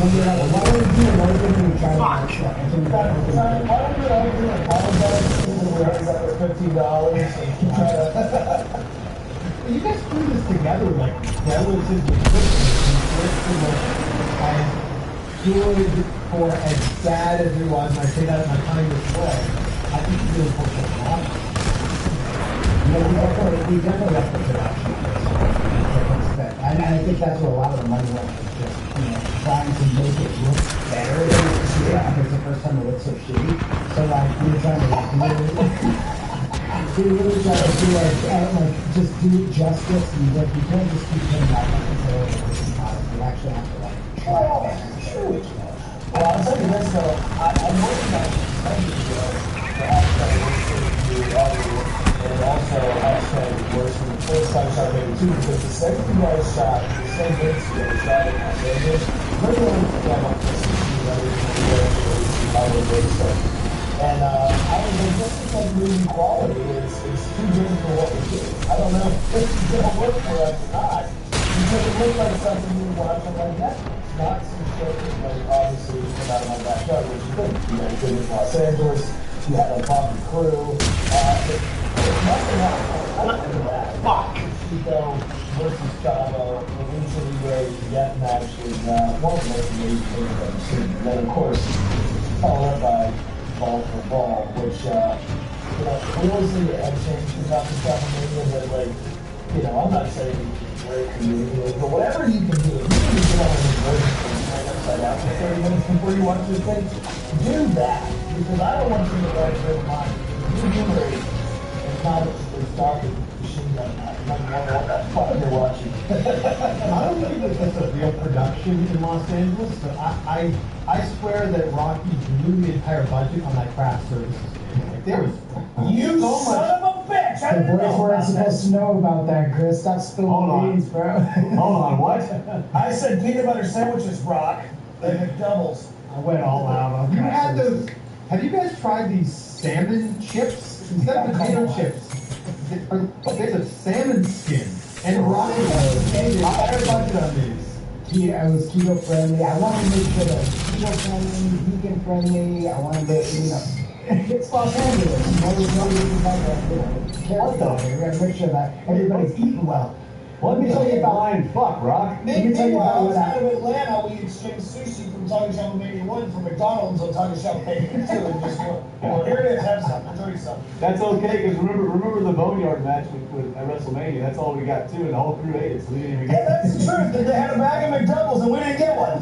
When we were like, why don't we do another thing when we try to watch that? And so we thought, why don't we do another thing like apologize when we already got their $15 and try to... You guys threw this together like relatively quickly. As good for as bad as it was, and I say that in my kindest way, I think you really pushed it hard. We definitely have to production. And I think that's where a lot of the money went, was just, trying to make it look better than it was, because the first time it looked so shitty. So like, we were trying to we really try to do just do it justice, and like, you can't just keep putting out and say, oh, this is product. You actually have to like try it. Sure we can. Well, I'll tell you this though, I'm working on the hashtag audio, and also hashtag worse than the first time shot maybe too, because the second you guys shot, the same incident shot in Las Vegas, we're going to get on this stuff. And I was like, this is like movie quality. It's too good for what we do. I don't know if this is going to work for us or not. Because it looks like something we watch on like Netflix. Not some shit that, like, obviously came out of my backyard, which is good. You know, good in Los Angeles. You had a Bobby crew. It's nothing else. I don't know that. Fuck. Chico versus Chavo, the recently raised death match is one of the most amazing things I've ever seen. And then, of course, followed up by Ball for Ball, which, we always need to have changes about the WrestleMania, but, like, I'm not saying great community, but whatever you can do, if you can get on an emergency and upside down for 30 minutes before you watch this thing, do that, because I don't want you to write your mind. You do it, it's not as dark as machine gun. You might wonder what the fuck you're watching. I don't think that that's a real production in Los Angeles, but I swear that Rocky blew the entire budget on that craft services. Like, there was You so son much. of a bitch! I The didn't boys know weren't about supposed to know about that, Chris. Stop Hold spilling on. beans, bro. Hold on, what? I said peanut butter sandwiches, Brock. They McDoubles. I went all out on You had craft those. Have you guys tried these salmon chips? Instead of potato chips, there's a salmon skin. And Rocky I budget on these. I was keto friendly. I wanted to make sure that it was keto friendly, vegan friendly. I wanted to, it's Los Angeles. There's no reason like careful here. We got to make sure that everybody's eating well. Let me tell you about Lion Fuck, Rock. Let me tell you about what outside of Atlanta, we exchanged sushi from Taco Shop Mania 1 for McDonald's on Taco Shop Mania 2. And just well, here it is, have some, enjoy yourself. That's okay, because remember the Boneyard match at WrestleMania? That's all we got too, and the whole crew ate it, so we didn't even Yeah, get that's the truth. That they had a bag of McDoubles and we didn't get one.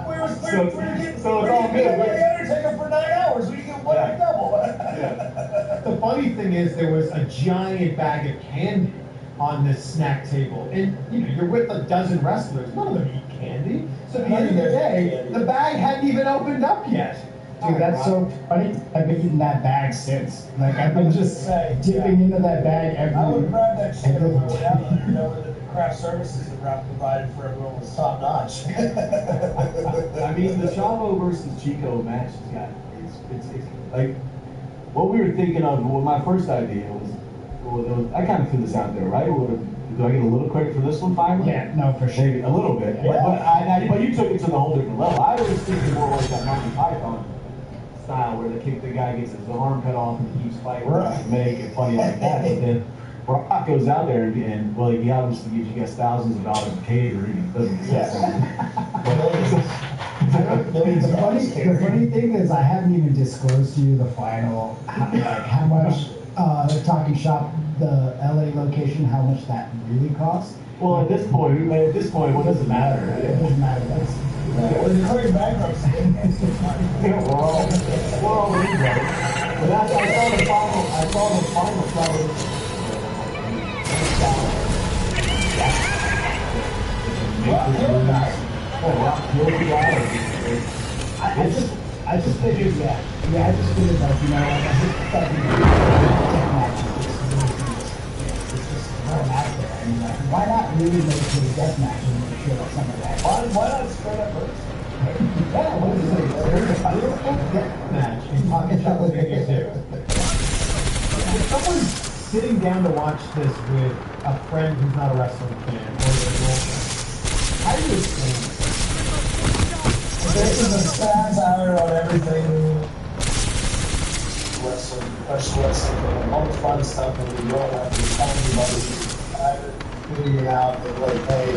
we were getting so it's all good. The Undertaker for 9 hours. We didn't get one McDouble. Yeah. The funny thing is, there was a giant bag of candy on this snack table, and you're with a dozen wrestlers. None of them eat candy. So at the end of the day, the bag hadn't even opened up yet. Dude, that's so funny. I've been eating that bag since. Like, I've been just dipping into that bag every. I would grab that shit every on my way out there, knowing that the craft services that Ralph provided for everyone was top notch. I mean, the Chavo versus Chico match has got it's like what we were thinking of. What my first idea was I kind of threw this out there, right? Do I get a little credit for this one finally? Yeah, no, for sure. Maybe a little bit. Yeah. But you took it to the whole different level. I was thinking more like that Monty Python style where the guy gets his arm cut off and he keeps fighting to make it funny like that. But then Brock goes out there and well, he obviously gives you guys thousands of dollars of catering and doesn't The funny thing is, I haven't even disclosed to you the final, how much Talking Shop, the LA location, how much that really cost. Well, at this point, what does it matter? It doesn't matter. That's We're declaring bankruptcy. we're all in there. But I saw the final shot I just figured, I just figured like, you know, like, I just thought, you know, death matches, it's just thrown out there. I mean, like, why not really make it a death match and make sure that some of that. Why not straight up first? Yeah, what is it? There's a beautiful death match in Talking Shop with you too. If someone's sitting down to watch this with a friend who's not a wrestling fan or their girlfriend, how do you explain this? This is a spaz hour on everything wrestling, professional wrestling, all the fun stuff, and we don't have to tell anybody figuring it out that, like, hey,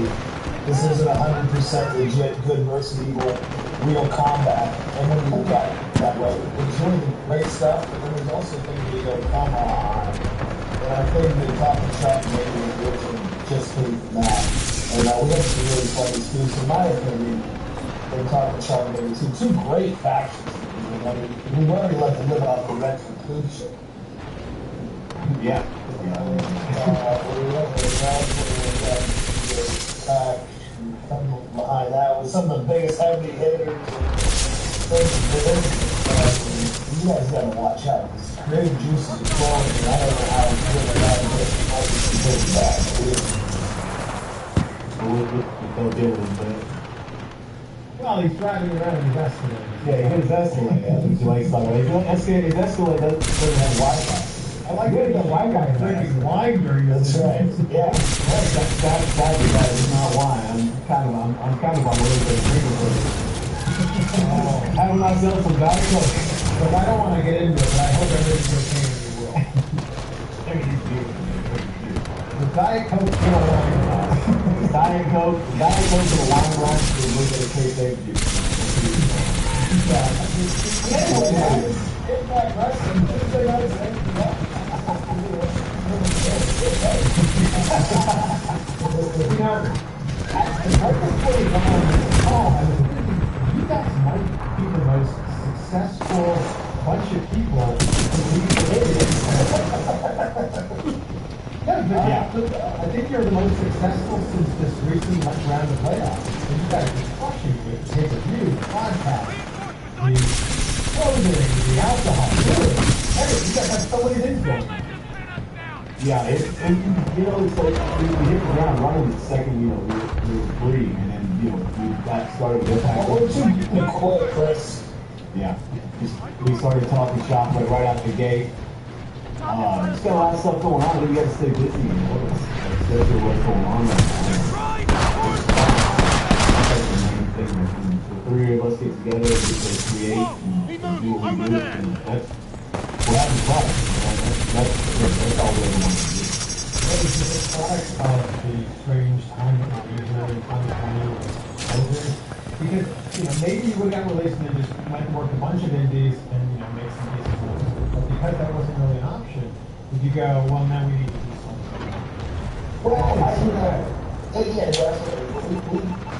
this isn't 100% legit good versus evil real combat. And when you look at it that way, there's really great stuff, but then there's also things where you go, come on. And I think the Talking Shop maybe is working just for that. And we have some really funny excuse, in my opinion. They Talking Shop maybe two great factions. We wanted to let them live off the Redford food shit. Yeah. Behind that was some of the biggest heavy hitters. You guys gotta watch out. This creative juices are flowing, and I don't know how good that is. We'll deal with it. Well, he's driving around in his Escalade. Yeah, his Escalade. That's what he's talking about. His Escalade doesn't have Wi-Fi. I like that the white guy drinking wine during this. That's right. Yeah. That is not wine. I'm kind of on the way to drinking for it. Having myself some Diet Coke. But I don't want to get into it, but I hope everything's okay and you will. Everything's beautiful. The Diet Coke in a wine glass. Diet Coke in a wine glass is a little bit of kayfabe juice. Anyway, guys, get back wrestling. Tuesday night, thank you. You know, right before we went on this call, I was thinking, you guys might be the most successful bunch of people to leave I think you're the most successful since this recent round of playoffs. And you guys are crushing with the pay-per-view, the podcast, the clothing, the alcohol, everything. You guys have so many things going on. Yeah, it's like we hit the ground running the second, we were free, and then, we got started with that. What was you quit, Chris? Yeah. We started Talking Shop right out the gate. Just got a lot of stuff going on, but you gotta stay busy, especially what's going on right now. That's the main thing. The three of us get together, we create, and do what we do, and we're having fun. That's all we ever want to do. What is the product of the strange time that we're here in 2020 with COVID? Because, maybe you would have got released and then just went and worked a bunch of indies and, make some decent money. But because that wasn't really an option, did you go, well, now we need to do something? Well, yeah, definitely.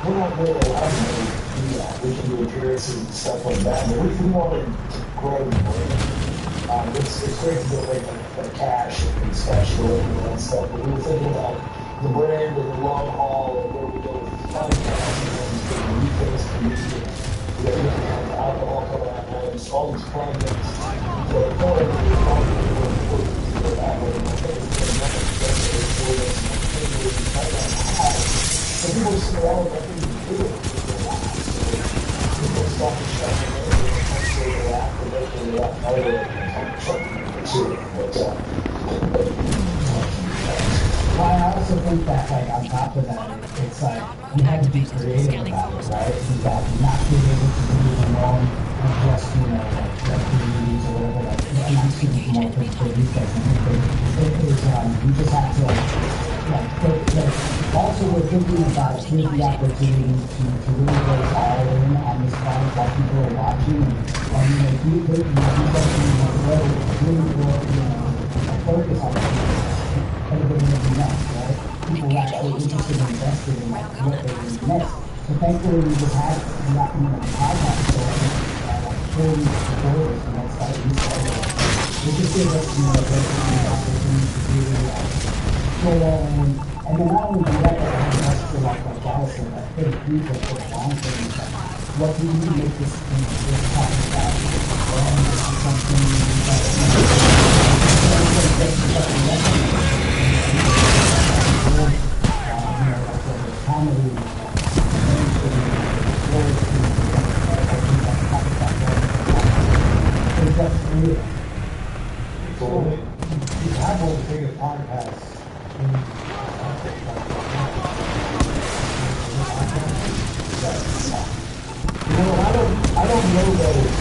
We're not really allowed to do that. We can do appearances and stuff like that, but we wanted to grow the brand. It's great to go make the cash and special and stuff, but we were thinking about the brand and the long haul and where we go with the podcast and You got alcohol coming out now, and all these projects. So it's not like we're talking about that, but I think it's been nothing special for us. So people sit around and nothing to do it. People stop and shut their name, and they react, and they react harder, Well, I also think that, like, on top of that, it's like, you have to be creative about it, right? You got not being able to do it alone, and just, you know, like communities or whatever, like, and I'm speaking from more for these guys, you just have to, like, also we're thinking about here's the opportunity to really go all in on this fight while people are watching, and, you know, do something, really work, you know, focus on it. Everybody will be next, right? People are actually interested and invested in what they do next. So thankfully we just had the podcast going, like 4 weeks before this, and that's like we started. It just gives us, you know, a great opportunity to really go all in. And then not only do that, but it has to like Allison, like for the future, for the long term, like, what do we need to make this, you know, this talking about? This is something You have one of the biggest podcasts I don't know that it's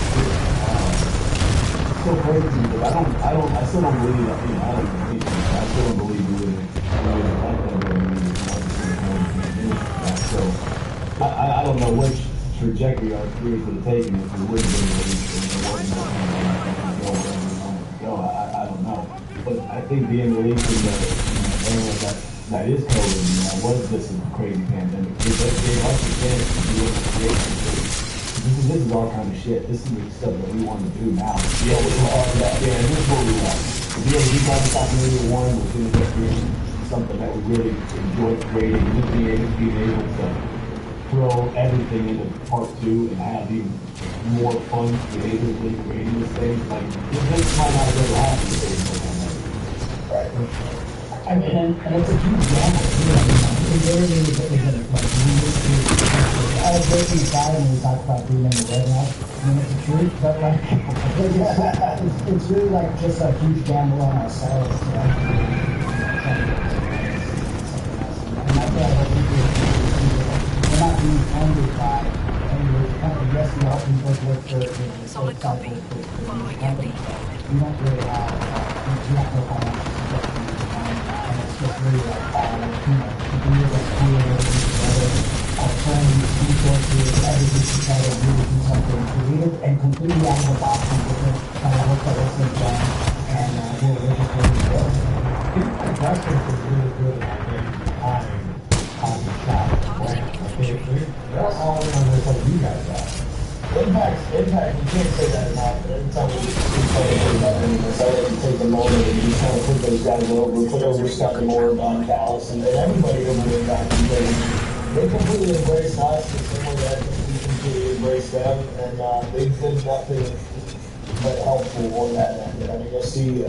so crazy, but I still don't believe that, you know, I still don't believe we would have so I don't know which trajectory our careers would have taken if we wouldn't have been released go. I don't know. But I think being released in the era that is COVID, you know, was just a crazy pandemic. It gave us a chance to be able to create some things. This is our kind of shit. This is the stuff that we want to do now. Yeah, this is all that. Yeah, this is what we want. To be able to do Titanfall Movie 1 was going to be something that we really enjoyed creating. And just being able to throw everything into part 2 and have even more fun creatively creating this thing. Like, this might not have ever happened if it was like that. right. I mean, and it's a huge gamble, too. I mean, it really is like, all joking aside, when we talk about being in the red house, I mean, it's the truth, but like, it's really like just a huge gamble on ourselves to like, and that's what I think we're not being funded by, and we're kind of, yes, we all can work for the Solid copy. Following company, but we don't really have, we have no financial support. And it's just really like, you know, we really create together, our friends, resources, everything to try to really do something creative and completely out of the box and different kind of work that was done, and we're just really good. Investors is really good at getting on the shop, right? They're all in on this like you guys are. Impact, you can't say that enough. Every time we play about anything, so we take the moment and we kind of put those guys over, put over Scott and Moore, Don Callis, and everybody over there back in the day. They completely embrace us the same way that we completely embrace them, and they've been nothing but helpful on that end. I mean, you'll see, I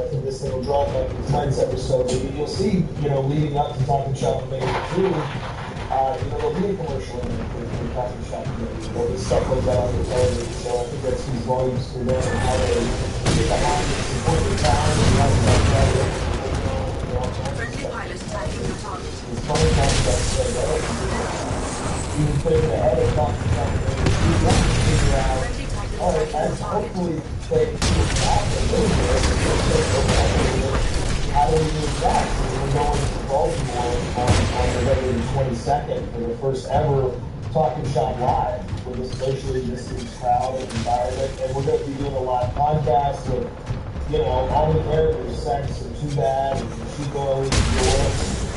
think this thing will drop like tonight's episode, you'll see, you know, leading up to Talking Shop and Maybe 2, you know, there'll be a commercial in it for Talking Shop and Maybe. There'll be stuff like that on the television, so I think that speaks volumes for them and how they get behind it, support the town, and how they like that. Friendly pilots attacking your target. It's funny concept, so that you can put it ahead of Talking Shop and Maybe. You want to figure out, all right, as hopefully they get back a little bit, how do we do that? So we're going to Baltimore on November the 22nd for the first ever Talking Shop Live with a socially distanced crowd and environment. And we're going to be doing a live podcast with, you know, all the characters, Sex and Too Bad and Chico and Joy.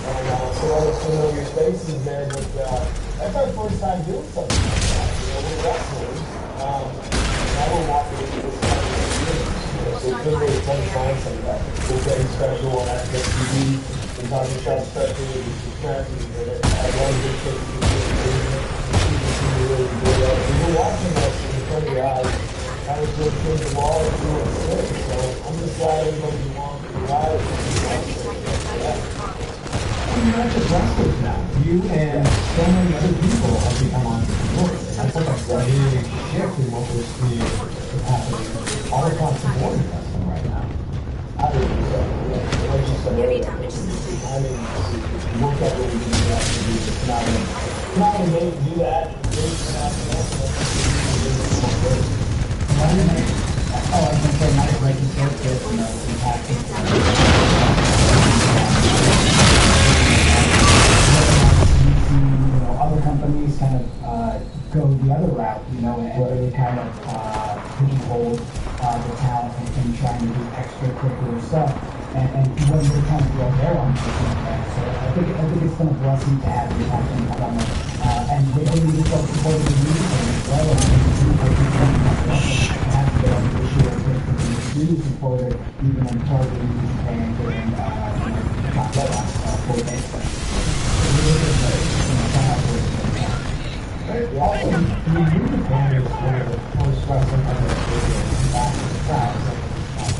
And some other familiar faces there, but that's our first time doing something like that. You know, we're wrestlers. Now we're walking into this kind of experience. So it's been really fun trying some of that. We're getting special on Access TV, the Talking Shop special, with the friends, and I love this you really enjoy that. If you're watching us in front of your eyes, I was going to the wall and do it sick. So I'm just glad everybody's along for the ride. You're not just wrestlers now. You and so many other people have become entrepreneurs. And that's like a big shift in what we're seeing happening all across the board in wrestling right now. I would do so. Yeah. Like you said earlier, I mean, if you look at what we do, it's not a way to do that. It's not Oh, I was going to say, not like you said, other companies kind of go the other route, and really kind of pigeonhole the talent and trying to do extracurricular stuff. And when they're trying to build their own business. So I think it's been a blessing to have you happen in summer. And they need to start supporting the music as well. And have to get on the issue of music supported, even in targeting music bands and for the music band is one of the most wrestling crowds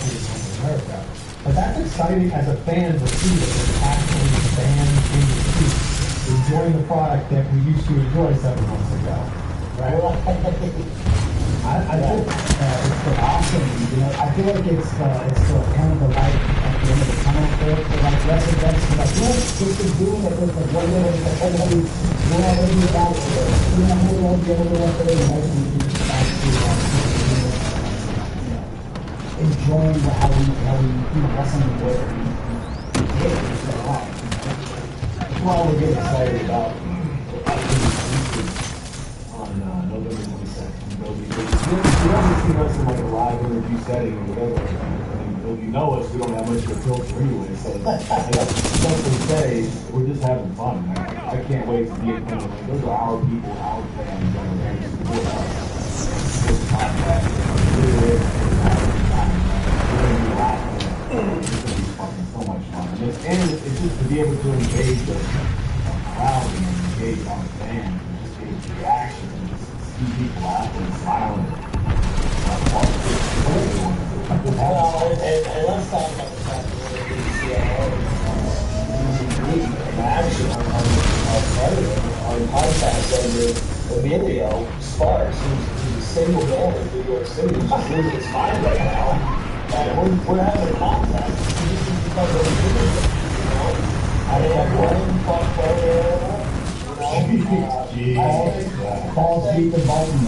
in America. But that's exciting as a fan to see that there's actually fans in the seats enjoying the product that we used to enjoy 7 months ago. Right? I think it's been awesome. I feel like it's kind of the light at the end of the tunnel for like wrestling fans. Like, this is doing it with like one minute that everybody, everybody about it. Maybe I'll get a little bit of enjoying how we wrestling the way we did. That's why we get excited about on November 22nd. You don't see us in like a live interview setting or whatever. I mean, if you know us, we don't have much of a filter anyway. So something to say, we're just having fun. I can't wait to be in front of them. Those are our people, our fans that are there to support us. This podcast, so much fun. And it's just to be able to engage the crowd and engage our fans and just get reaction and just see people laughing and smiling. And let's talk about the fact that the action on podcast under Emilio Sparks, who's a single man in New York City, who's just losing his mind right now. And we're having a contest. This is because of the I have one fuck player, Balls beat the button.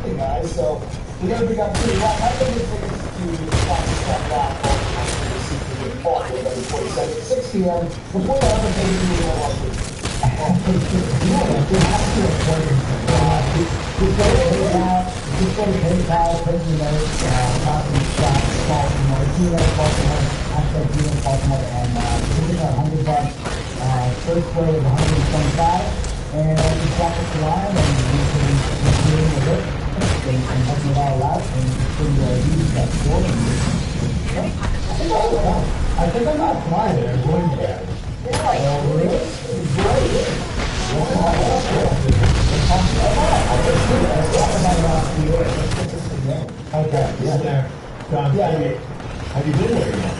Hey guys, so we gotta bring up pretty lot. I think it's to stop last on November 27th, 6 p.m. before the other things we will watch it. Just go to PayPal, prison notes, coffee shop, Baltimore, Baltimore, hashtag Baltimore, and tickets are $100. First play is $125, and you drop us a line, and you can do it with it, and help it all out, and bring the use that store. I think I'm not flying there, I'm going there. Oh, really? Okay, yeah, there. John, have you been there yet?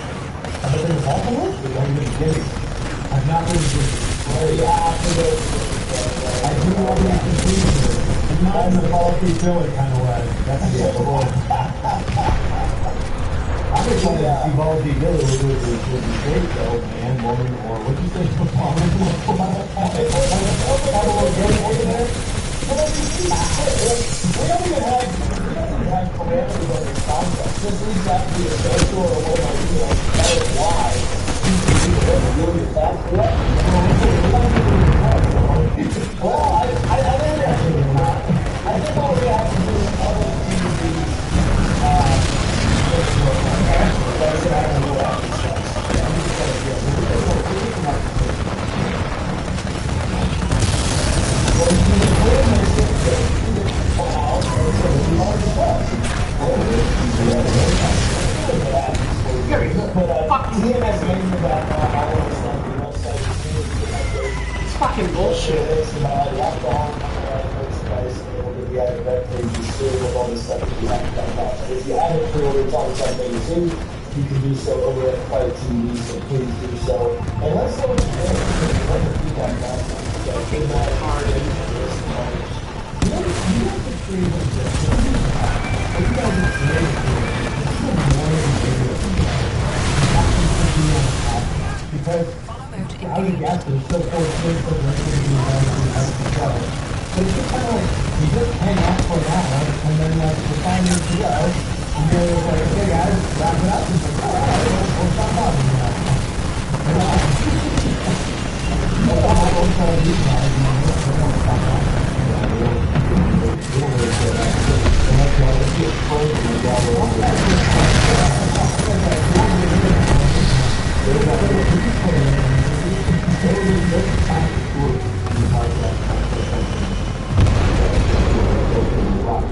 Have you been to Baltimore? Have you been to Guinea? I've not been to Guinea. I do love that conclusion. I'm not in the Balky Philly kind of way. That's the other one. I'm just trying to see Balky Philly would be great though, man, woman, or what'd you say? We don't even have parameters on this concept. This needs to have to be a social or whatever, why. Really fast for that? Well, I think all we have to do is other It's fucking share this about the alcohol merchandise available via the web page. You still with all the stuff that you have to talk about. And if you haven't pre-ordered Talk About Vegas too, you can do so over at Fight TV, so please do so. And let's know what you think. Let the feedback back. So came out hard into this knowledge. You know the creative thing. What you guys are creating here, it's still more than video. Because I was gas is so fortunate for the rest of the show. So it's just kind of like, you just hang out for an hour, and then like, the 5 minutes to go, and you're like, okay guys, wrap it up, and it's like, alright, we'll stop talking about it. That's all I'm trying to do, guys, you know, we're going to stop talking. We don't really care about it. Unless you want to get frozen and gather over there.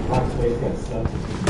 Rock Space got stuff.